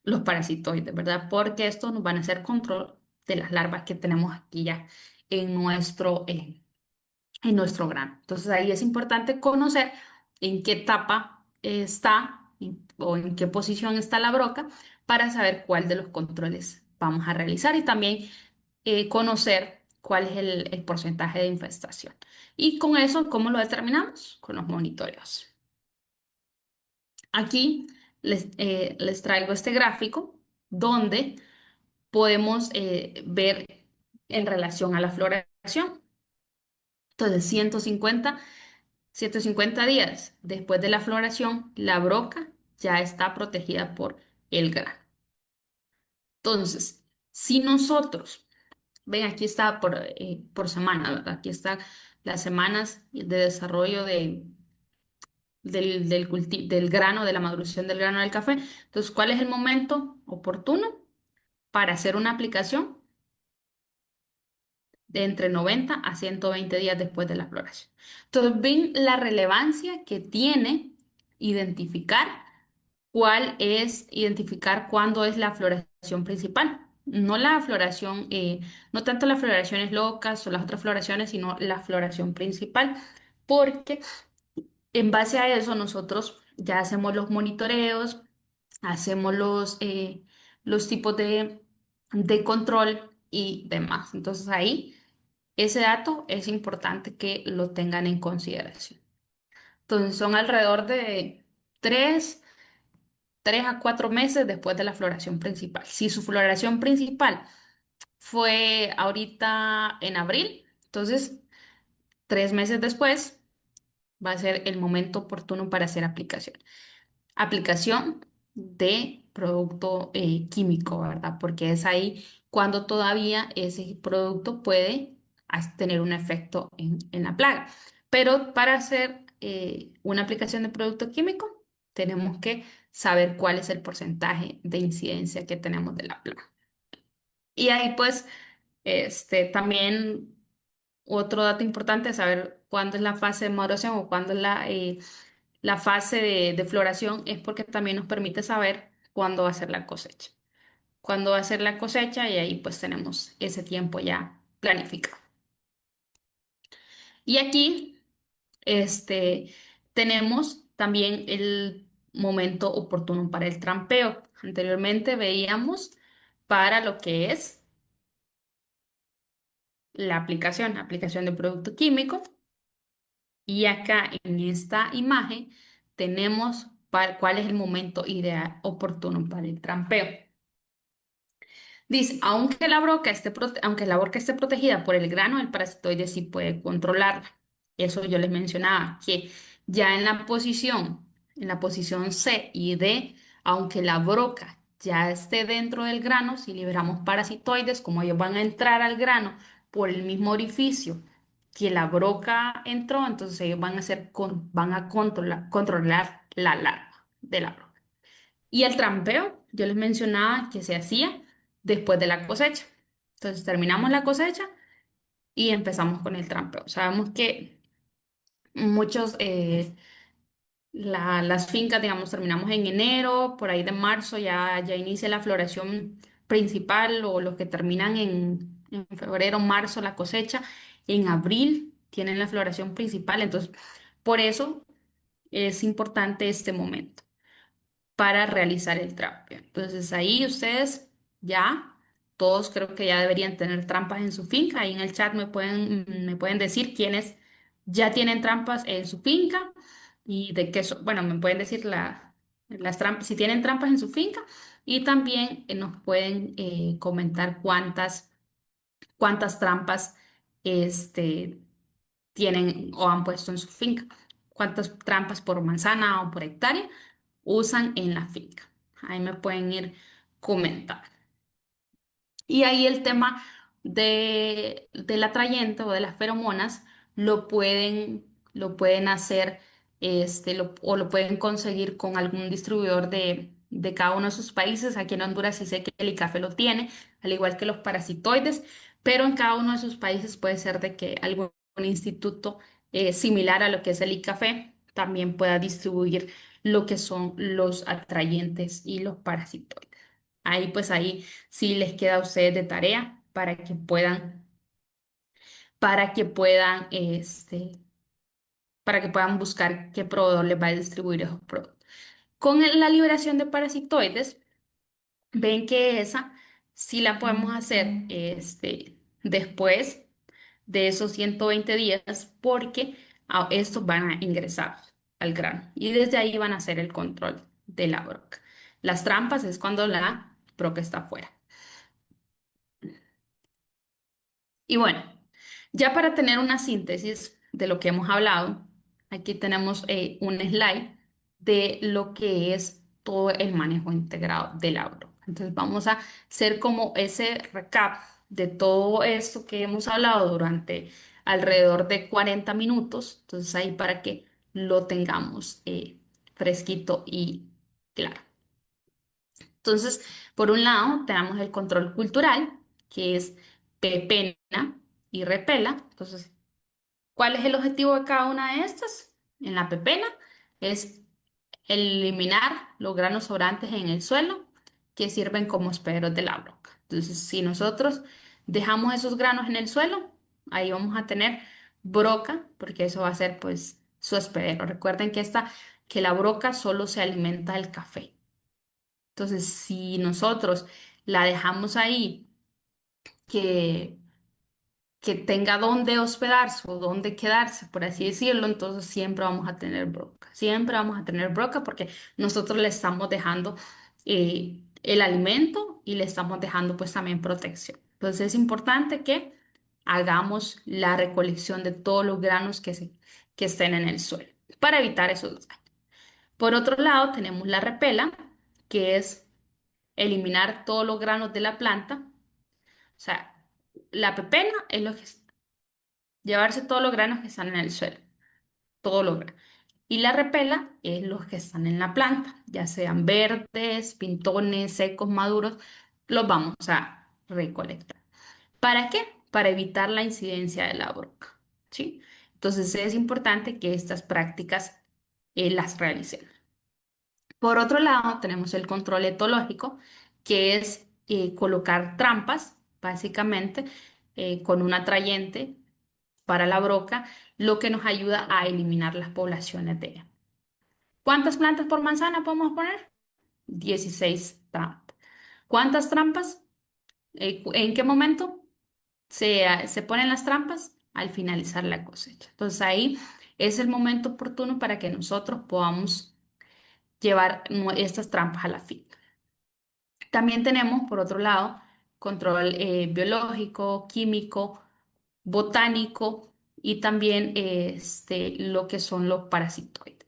Los parasitoides, ¿verdad? Porque estos nos van a hacer control de las larvas que tenemos aquí ya en nuestro grano. Entonces ahí es importante conocer en qué etapa está o en qué posición está la broca para saber cuál de los controles vamos a realizar y también conocer cuál es el porcentaje de infestación. Y con eso, ¿cómo lo determinamos? Con los monitoreos. Aquí les traigo este gráfico donde podemos ver en relación a la floración. Entonces, 150 días después de la floración, la broca ya está protegida por el grano. Entonces, si nosotros, ven, aquí está por semana, ¿verdad? Aquí están las semanas de desarrollo del grano, de la maduración del grano del café. Entonces, ¿cuál es el momento oportuno para hacer una aplicación? De entre 90 a 120 días después de la floración. Entonces, ven la relevancia que tiene identificar identificar cuándo es la floración principal. No la floración, no tanto las floraciones locas o las otras floraciones, sino la floración principal, porque en base a eso nosotros ya hacemos los monitoreos, hacemos los tipos de control y demás. Entonces ahí ese dato es importante que lo tengan en consideración. Entonces son alrededor de 3, 3 a 4 meses después de la floración principal. Si su floración principal fue ahorita en abril, entonces 3 meses después va a ser el momento oportuno para hacer aplicación. Aplicación de producto químico, ¿verdad? Porque es ahí cuando todavía ese producto puede tener un efecto en la plaga. Pero para hacer una aplicación de producto químico, tenemos que saber cuál es el porcentaje de incidencia que tenemos de la plaga. Y ahí pues También otro dato importante es saber cuándo es la fase de maduración o cuándo es la fase de floración, es porque también nos permite saber cuándo va a ser la cosecha. Cuándo va a ser la cosecha y ahí pues tenemos ese tiempo ya planificado. Y aquí este, tenemos también el momento oportuno para el trampeo. Anteriormente veíamos para lo que es la aplicación de producto químico. Y acá en esta imagen tenemos cuál es el momento ideal oportuno para el trampeo. Dice, aunque la broca esté protegida por el grano, el parasitoide sí puede controlarla. Eso yo les mencionaba, que ya en la posición C y D, aunque la broca ya esté dentro del grano, si liberamos parasitoides, como ellos van a entrar al grano por el mismo orificio que la broca entró, entonces ellos van a controlar la larva de la broca. Y el trampeo, yo les mencionaba que se hacía después de la cosecha. Entonces terminamos la cosecha y empezamos con el trampeo. Sabemos que muchos, las fincas, digamos, terminamos en enero, por ahí de marzo ya inicia la floración principal o los que terminan en febrero, marzo la cosecha, en abril tienen la floración principal. Entonces, por eso es importante este momento para realizar el trampeo. Entonces ahí ustedes ya, todos creo que ya deberían tener trampas en su finca. Ahí en el chat me pueden decir quiénes ya tienen trampas en su finca y de qué son. Bueno, me pueden decir las trampas, si tienen trampas en su finca y también nos pueden comentar cuántas trampas este, tienen o han puesto en su finca, cuántas trampas por manzana o por hectárea usan en la finca. Ahí me pueden ir comentando. Y ahí el tema del atrayente o de las feromonas lo pueden hacer o lo pueden conseguir con algún distribuidor de cada uno de sus países. Aquí en Honduras sí sé que el ICAFE lo tiene, al igual que los parasitoides, pero en cada uno de sus países puede ser de que algún instituto similar a lo que es el ICAFE también pueda distribuir lo que son los atrayentes y los parasitoides. Ahí sí les queda a ustedes de tarea para que puedan buscar qué proveedor les va a distribuir esos productos. Con la liberación de parasitoides, ven que esa sí la podemos hacer después de esos 120 días porque estos van a ingresar al grano y desde ahí van a hacer el control de la broca. Las trampas es cuando la broca está afuera. Y bueno, ya para tener una síntesis de lo que hemos hablado, aquí tenemos un slide de lo que es todo el manejo integrado del agro. Entonces vamos a hacer como ese recap de todo esto que hemos hablado durante alrededor de 40 minutos. Entonces ahí para que lo tengamos fresquito y claro. Entonces, por un lado, tenemos el control cultural, que es pepena y repela. Entonces, ¿cuál es el objetivo de cada una de estas? En la pepena es eliminar los granos sobrantes en el suelo que sirven como hospederos de la broca. Entonces, si nosotros dejamos esos granos en el suelo, ahí vamos a tener broca, porque eso va a ser pues su hospedero. Recuerden que la broca solo se alimenta del café. Entonces, si nosotros la dejamos ahí, que, que tenga dónde hospedarse o dónde quedarse, por así decirlo, entonces siempre vamos a tener broca. Siempre vamos a tener broca porque nosotros le estamos dejando el alimento y le estamos dejando pues también protección. Entonces es importante que hagamos la recolección de todos los granos que estén en el suelo para evitar esos daños. Por otro lado, tenemos la repela, que es eliminar todos los granos de la planta. O sea, la pepena es llevarse todos los granos que están en el suelo, todos los granos. Y la repela es los que están en la planta, ya sean verdes, pintones, secos, maduros, los vamos a recolectar. ¿Para qué? Para evitar la incidencia de la broca, ¿sí? Entonces es importante que estas prácticas las realicen. Por otro lado, tenemos el control etológico, que es colocar trampas, básicamente, con un atrayente para la broca, lo que nos ayuda a eliminar las poblaciones de ella. ¿Cuántas plantas por manzana podemos poner? 16 trampas. ¿Cuántas trampas? ¿En qué momento se ponen las trampas? Al finalizar la cosecha. Entonces ahí es el momento oportuno para que nosotros podamos llevar estas trampas a la finca. También tenemos, por otro lado, control biológico, químico, botánico y también lo que son los parasitoides.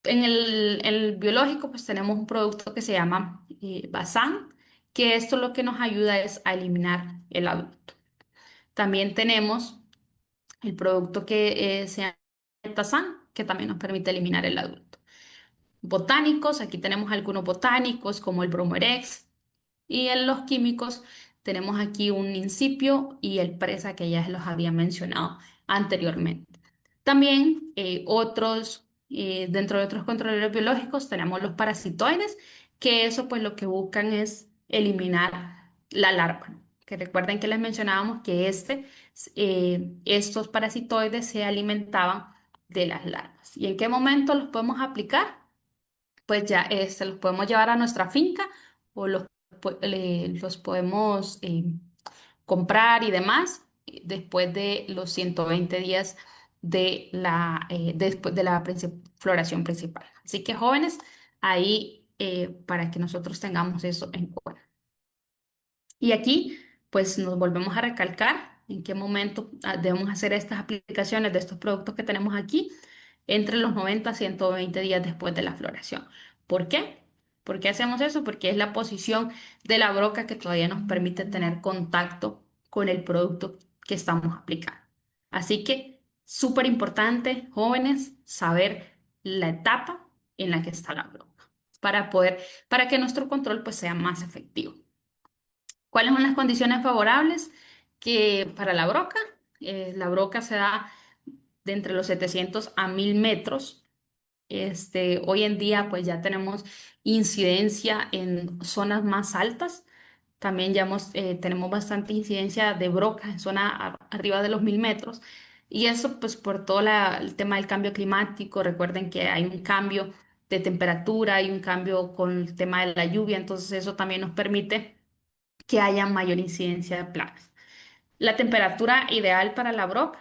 En el biológico, pues tenemos un producto que se llama Bazán, que esto lo que nos ayuda es a eliminar el adulto. También tenemos el producto que se llama Tazán, que también nos permite eliminar el adulto. Botánicos, aquí tenemos algunos botánicos como el Bromorex, y en los químicos tenemos aquí un incipio y el presa que ya los había mencionado anteriormente. También dentro de otros controles biológicos tenemos los parasitoides, que eso pues lo que buscan es eliminar la larva, ¿no? Que recuerden que les mencionábamos que estos parasitoides se alimentaban de las larvas. ¿Y en qué momento los podemos aplicar? Pues ya los podemos llevar a nuestra finca o los podemos comprar y demás después de los 120 días después de la floración principal. Así que jóvenes, ahí para que nosotros tengamos eso en cuenta. Y aquí, pues nos volvemos a recalcar en qué momento debemos hacer estas aplicaciones de estos productos que tenemos aquí entre los 90 a 120 días después de la floración. ¿Por qué? ¿Por qué hacemos eso? Porque es la posición de la broca que todavía nos permite tener contacto con el producto que estamos aplicando. Así que, súper importante, jóvenes, saber la etapa en la que está la broca para que nuestro control pues sea más efectivo. ¿Cuáles son las condiciones favorables que para la broca? La broca se da de entre los 700 a 1000 metros. Hoy en día pues ya tenemos incidencia en zonas más altas. También tenemos bastante incidencia de broca en arriba de los 1000 metros. Y eso pues por todo el tema del cambio climático. Recuerden que hay un cambio de temperatura, hay un cambio con el tema de la lluvia. Entonces eso también nos permite que haya mayor incidencia de plagas. La temperatura ideal para la broca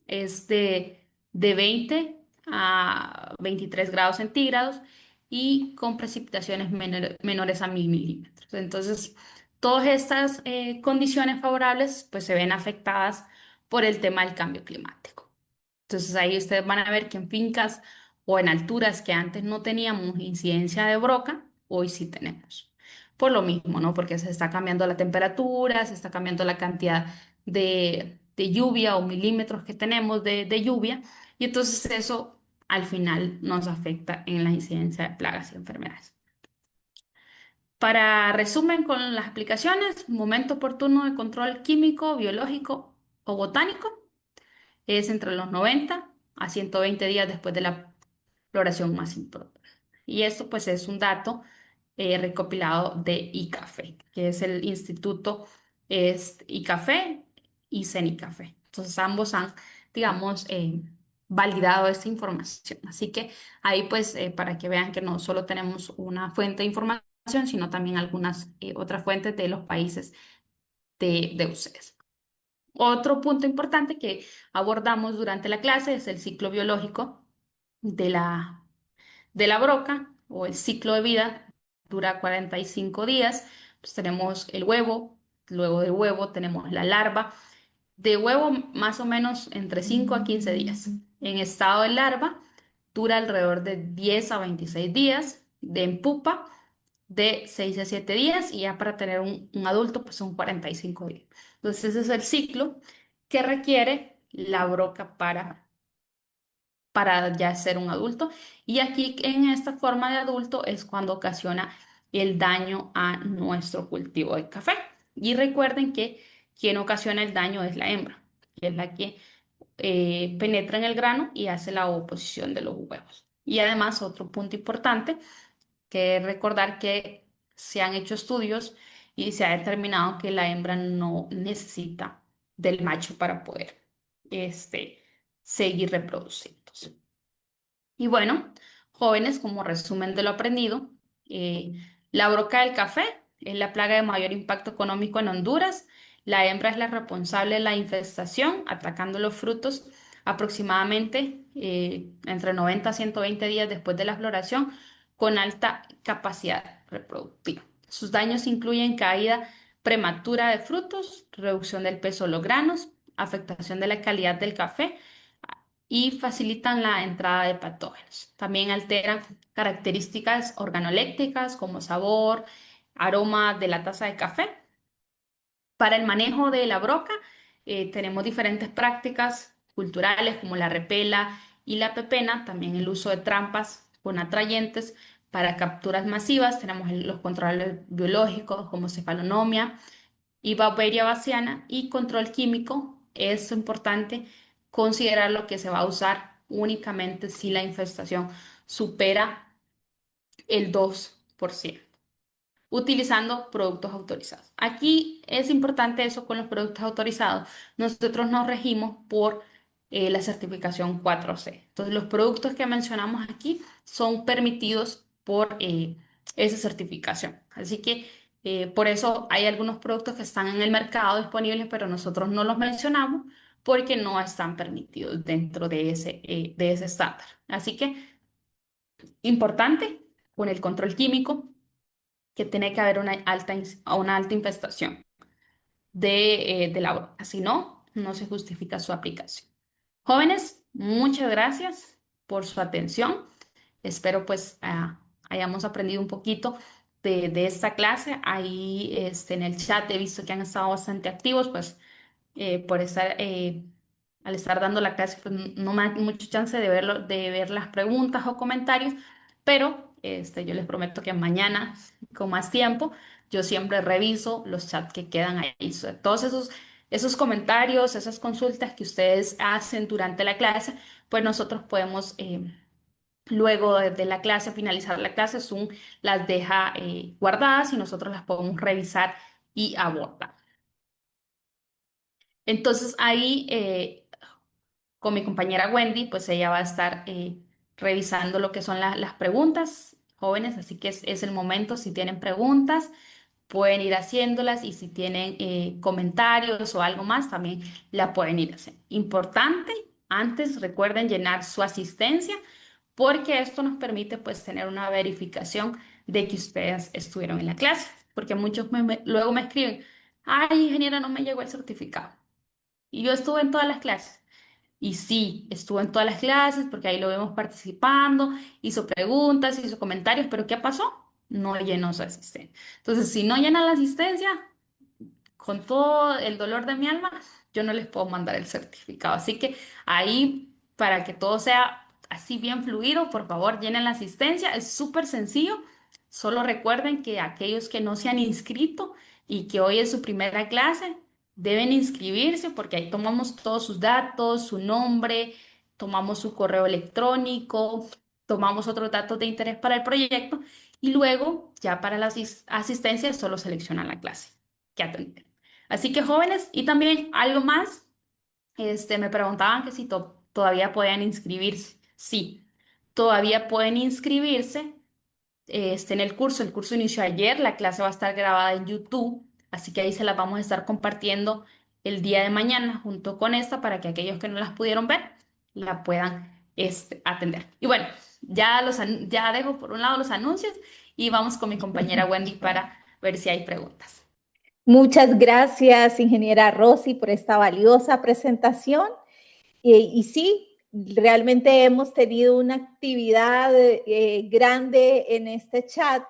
es de 20 a 23 grados centígrados y con precipitaciones menores a 1000 milímetros. Entonces, todas estas condiciones favorables pues se ven afectadas por el tema del cambio climático. Entonces ahí ustedes van a ver que en fincas o en alturas que antes no teníamos incidencia de broca, hoy sí tenemos. Por lo mismo, ¿no? Porque se está cambiando la temperatura, se está cambiando la cantidad de lluvia o milímetros que tenemos de lluvia, y entonces eso al final nos afecta en la incidencia de plagas y enfermedades. Para resumen con las aplicaciones, momento oportuno de control químico, biológico o botánico es entre los 90 a 120 días después de la floración más importante. Y esto pues es un dato recopilado de ICAFE, que es el instituto ICAFE y CENICAFE. Entonces ambos han, digamos, validado esta información. Así que ahí pues para que vean que no solo tenemos una fuente de información, sino también algunas otras fuentes de los países de ustedes. Otro punto importante que abordamos durante la clase es el ciclo biológico de la broca o el ciclo de vida. Dura 45 días. Pues tenemos el huevo, luego del huevo tenemos la larva. De huevo más o menos entre 5 a 15 días. En estado de larva dura alrededor de 10 a 26 días. De en pupa de 6 a 7 días y ya para tener un adulto pues son 45 días. Entonces ese es el ciclo que requiere la broca para ya ser un adulto. Y aquí en esta forma de adulto es cuando ocasiona el daño a nuestro cultivo de café. Y recuerden que quien ocasiona el daño es la hembra, que es la que penetra en el grano y hace la oposición de los huevos. Y además, otro punto importante, que es recordar que se han hecho estudios y se ha determinado que la hembra no necesita del macho para poder seguir reproduciéndose. Y bueno, jóvenes, como resumen de lo aprendido, eh, la broca del café es la plaga de mayor impacto económico en Honduras. La hembra es la responsable de la infestación, atacando los frutos aproximadamente entre 90 a 120 días después de la floración, con alta capacidad reproductiva. Sus daños incluyen caída prematura de frutos, reducción del peso de los granos, afectación de la calidad del café y facilitan la entrada de patógenos. También alteran características organolépticas como sabor, aroma de la taza de café. Para el manejo de la broca, tenemos diferentes prácticas culturales como la repela y la pepena, también el uso de trampas con atrayentes para capturas masivas. Tenemos los controles biológicos como cefalonomia y Beauveria baciana, y control químico. Es importante considerar lo que se va a usar únicamente si la infestación supera el 2%, utilizando productos autorizados. Aquí es importante eso con los productos autorizados. Nosotros nos regimos por la certificación 4C. Entonces, los productos que mencionamos aquí son permitidos por esa certificación. Así que por eso hay algunos productos que están en el mercado disponibles, pero nosotros no los mencionamos porque no están permitidos dentro de ese estándar. Así que importante con el control químico que tiene que haber una alta infestación de la broca, si no, no se justifica su aplicación. Jóvenes, muchas gracias por su atención. Espero pues hayamos aprendido un poquito de esta clase. Ahí en el chat he visto que han estado bastante activos, pues por estar, al estar dando la clase, pues no me da mucha chance de verlo, de ver las preguntas o comentarios, pero yo les prometo que mañana, con más tiempo, yo siempre reviso los chats que quedan ahí. Todos esos comentarios, esas consultas que ustedes hacen durante la clase, pues nosotros podemos, luego de la clase, finalizar la clase, Zoom las deja guardadas y nosotros las podemos revisar y abordar. Entonces ahí con mi compañera Wendy, pues ella va a estar revisando lo que son las preguntas, jóvenes, así que es el momento. Si tienen preguntas, pueden ir haciéndolas, y si tienen comentarios o algo más, también la pueden ir haciendo. Importante, antes recuerden llenar su asistencia, porque esto nos permite pues tener una verificación de que ustedes estuvieron en la clase, porque muchos luego me escriben: ay, ingeniera, no me llegó el certificado. Y yo estuve en todas las clases. Y sí, estuvo en todas las clases porque ahí lo vemos participando, hizo preguntas, hizo comentarios, pero ¿qué pasó? No llenó su asistencia. Entonces, si no llena la asistencia, con todo el dolor de mi alma, yo no les puedo mandar el certificado. Así que ahí, para que todo sea así bien fluido, por favor, llenen la asistencia. Es súper sencillo. Solo recuerden que aquellos que no se han inscrito y que hoy es su primera clase, deben inscribirse, porque ahí tomamos todos sus datos, su nombre, tomamos su correo electrónico, tomamos otros datos de interés para el proyecto, y luego ya para la asistencia solo seleccionan la clase que atender. Así que, jóvenes, y también algo más, me preguntaban que si todavía podían inscribirse. Sí, todavía pueden inscribirse en el curso. El curso inició ayer, la clase va a estar grabada en YouTube, así que ahí se las vamos a estar compartiendo el día de mañana junto con esta, para que aquellos que no las pudieron ver la puedan atender. Y bueno, ya dejo por un lado los anuncios y vamos con mi compañera Wendy para ver si hay preguntas. Muchas gracias, ingeniera Rosy, por esta valiosa presentación. Y sí, realmente hemos tenido una actividad grande en este chat,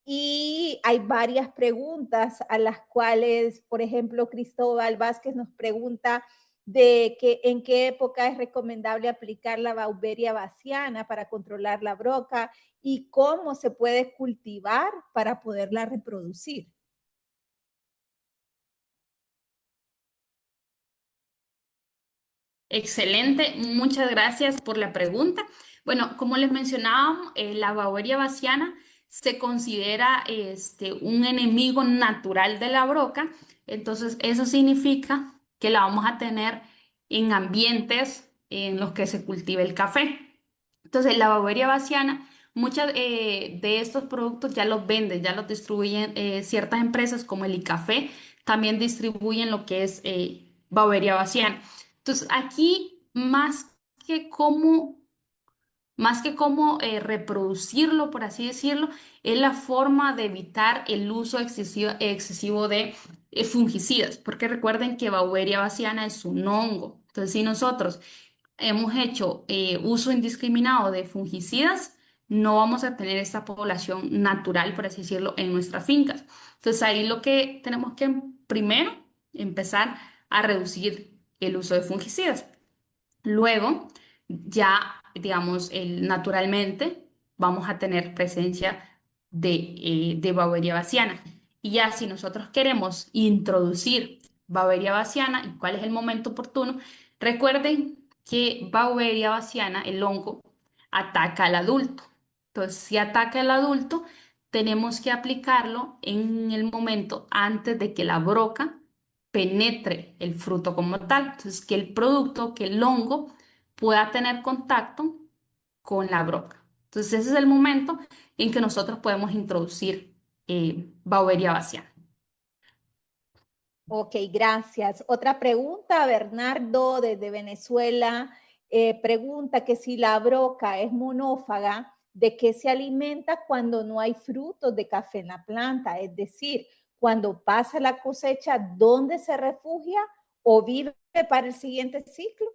y hay varias preguntas a las cuales, por ejemplo, Cristóbal Vázquez nos pregunta de que en qué época es recomendable aplicar la Beauveria baciana para controlar la broca y cómo se puede cultivar para poderla reproducir. Excelente, muchas gracias por la pregunta. Bueno, como les mencionaba, la Baueria bassiana se considera un enemigo natural de la broca, entonces eso significa que la vamos a tener en ambientes en los que se cultiva el café. Entonces, la Baueria bassiana, muchos de estos productos ya los venden, ya los distribuyen ciertas empresas como el ICafé, también distribuyen lo que es Baueria bassiana. Entonces, aquí que cómo, más que cómo reproducirlo, por así decirlo, es la forma de evitar el uso excesivo de fungicidas, porque recuerden que Baueria bassiana es un hongo. Entonces, si nosotros hemos hecho uso indiscriminado de fungicidas, no vamos a tener esta población natural, por así decirlo, en nuestras fincas. Entonces, ahí lo que tenemos que primero empezar a reducir el uso de fungicidas. Luego, ya, digamos, naturalmente vamos a tener presencia de Baueria bassiana. Y ya si nosotros queremos introducir Baueria bassiana, ¿y cuál es el momento oportuno? Recuerden que Baueria bassiana, el hongo, ataca al adulto. Entonces, si ataca al adulto, tenemos que aplicarlo en el momento antes de que la broca penetre el fruto como tal. Entonces, que el producto, que el hongo pueda tener contacto con la broca. Entonces, ese es el momento en que nosotros podemos introducir Baueria bassiana. Ok, gracias. Otra pregunta, Bernardo desde Venezuela pregunta que si la broca es monófaga, ¿de qué se alimenta cuando no hay frutos de café en la planta? Es decir, cuando pasa la cosecha, ¿dónde se refugia o vive para el siguiente ciclo?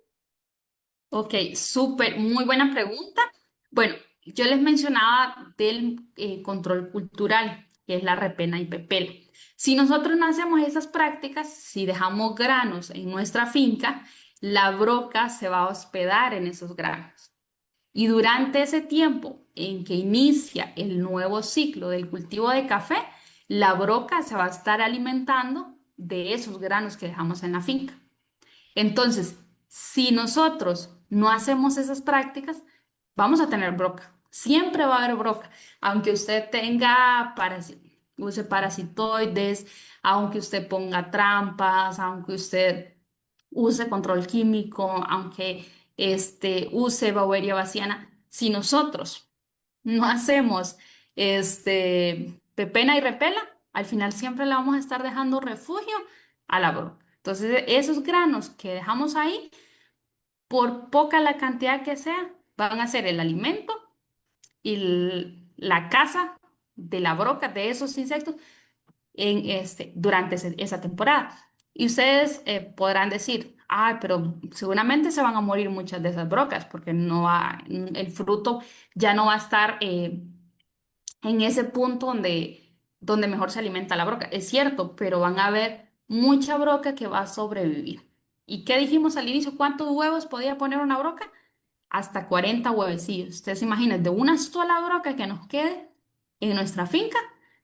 Ok, súper, muy buena pregunta. Bueno, yo les mencionaba del control cultural, que es la repena y pepela. Si nosotros no hacemos esas prácticas, si dejamos granos en nuestra finca, la broca se va a hospedar en esos granos. Y durante ese tiempo en que inicia el nuevo ciclo del cultivo de café, la broca se va a estar alimentando de esos granos que dejamos en la finca. Entonces, si nosotros no hacemos esas prácticas, vamos a tener broca. Siempre va a haber broca. Aunque usted use parasitoides, aunque usted ponga trampas, aunque usted use control químico, aunque use Baueria bassiana, si nosotros no hacemos pepena y repela, al final siempre le vamos a estar dejando refugio a la broca. Entonces, esos granos que dejamos ahí, por poca la cantidad que sea, van a ser el alimento y la casa de la broca, de esos insectos, durante esa temporada. Y ustedes podrán decir, ah, pero seguramente se van a morir muchas de esas brocas porque el fruto ya no va a estar en ese punto donde mejor se alimenta la broca. Es cierto, pero van a haber mucha broca que va a sobrevivir. ¿Y qué dijimos al inicio? ¿Cuántos huevos podía poner una broca? Hasta 40 huevecillos. Ustedes se imaginan, de una sola broca que nos quede en nuestra finca,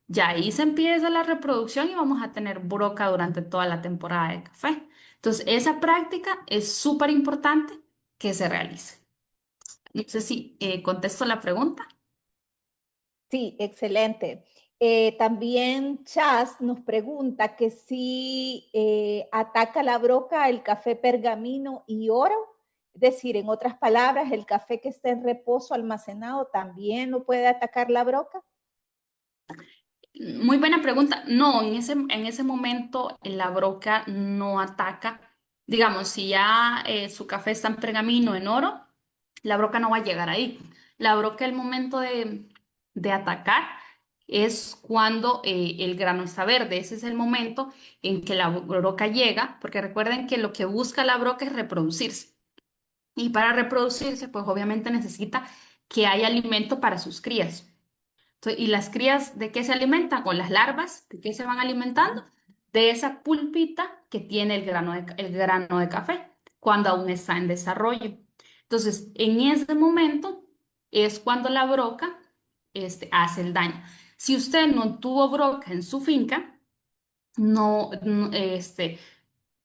ya ahí se empieza la reproducción y vamos a tener broca durante toda la temporada de café. Entonces, esa práctica es súper importante que se realice. No sé si contesto la pregunta. Sí, excelente. También Chas nos pregunta que si ataca la broca el café pergamino y oro, es decir, en otras palabras, el café que está en reposo almacenado también lo puede atacar la broca. Muy buena pregunta. No, en ese momento la broca no ataca. Digamos, si ya su café está en pergamino, en oro, la broca no va a llegar ahí. La broca, el momento de atacar es cuando el grano está verde. Ese es el momento en que la broca llega, porque recuerden que lo que busca la broca es reproducirse. Y para reproducirse, pues obviamente necesita que haya alimento para sus crías. ¿Y las crías de qué se alimentan? O las larvas, ¿de qué se van alimentando? De esa pulpita que tiene el grano de café cuando aún está en desarrollo. Entonces, en ese momento es cuando la broca hace el daño. Si usted no tuvo broca en su finca, no,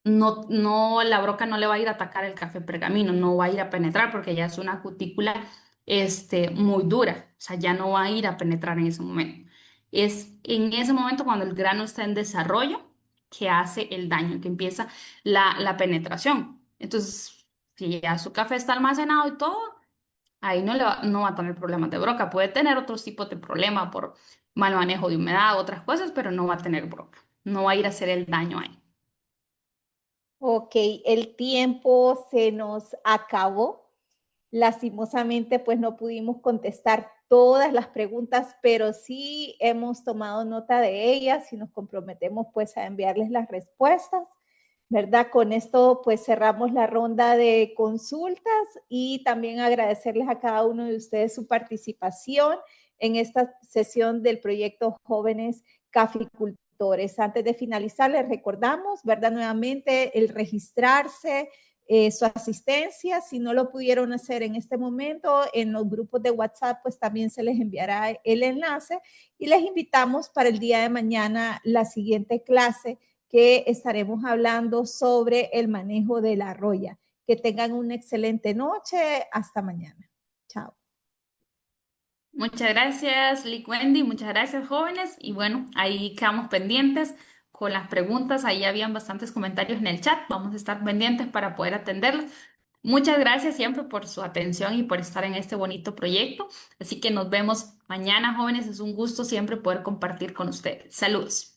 la broca no le va a ir a atacar el café pergamino, no va a ir a penetrar porque ya es una cutícula muy dura, o sea, ya no va a ir a penetrar en ese momento. Es en ese momento cuando el grano está en desarrollo que hace el daño, que empieza la penetración. Entonces, si ya su café está almacenado y todo, ahí no va a tener problemas de broca. Puede tener otros tipos de problemas por mal manejo de humedad, otras cosas, pero no va a tener broca. No va a ir a hacer el daño ahí. Ok, el tiempo se nos acabó. Lastimosamente, pues no pudimos contestar todas las preguntas, pero sí hemos tomado nota de ellas y nos comprometemos pues a enviarles las respuestas, ¿verdad? Con esto pues cerramos la ronda de consultas y también agradecerles a cada uno de ustedes su participación en esta sesión del proyecto Jóvenes Caficultores. Antes de finalizar, les recordamos, ¿verdad? Nuevamente el registrarse, su asistencia. Si no lo pudieron hacer en este momento, en los grupos de WhatsApp, pues también se les enviará el enlace y les invitamos para el día de mañana la siguiente clase que estaremos hablando sobre el manejo de la roya. Que tengan una excelente noche. Hasta mañana. Chao. Muchas gracias, Lick Wendy, muchas gracias, jóvenes. Y bueno, ahí quedamos pendientes con las preguntas. Ahí habían bastantes comentarios en el chat. Vamos a estar pendientes para poder atenderlos. Muchas gracias siempre por su atención y por estar en este bonito proyecto. Así que nos vemos mañana, jóvenes. Es un gusto siempre poder compartir con ustedes. Saludos.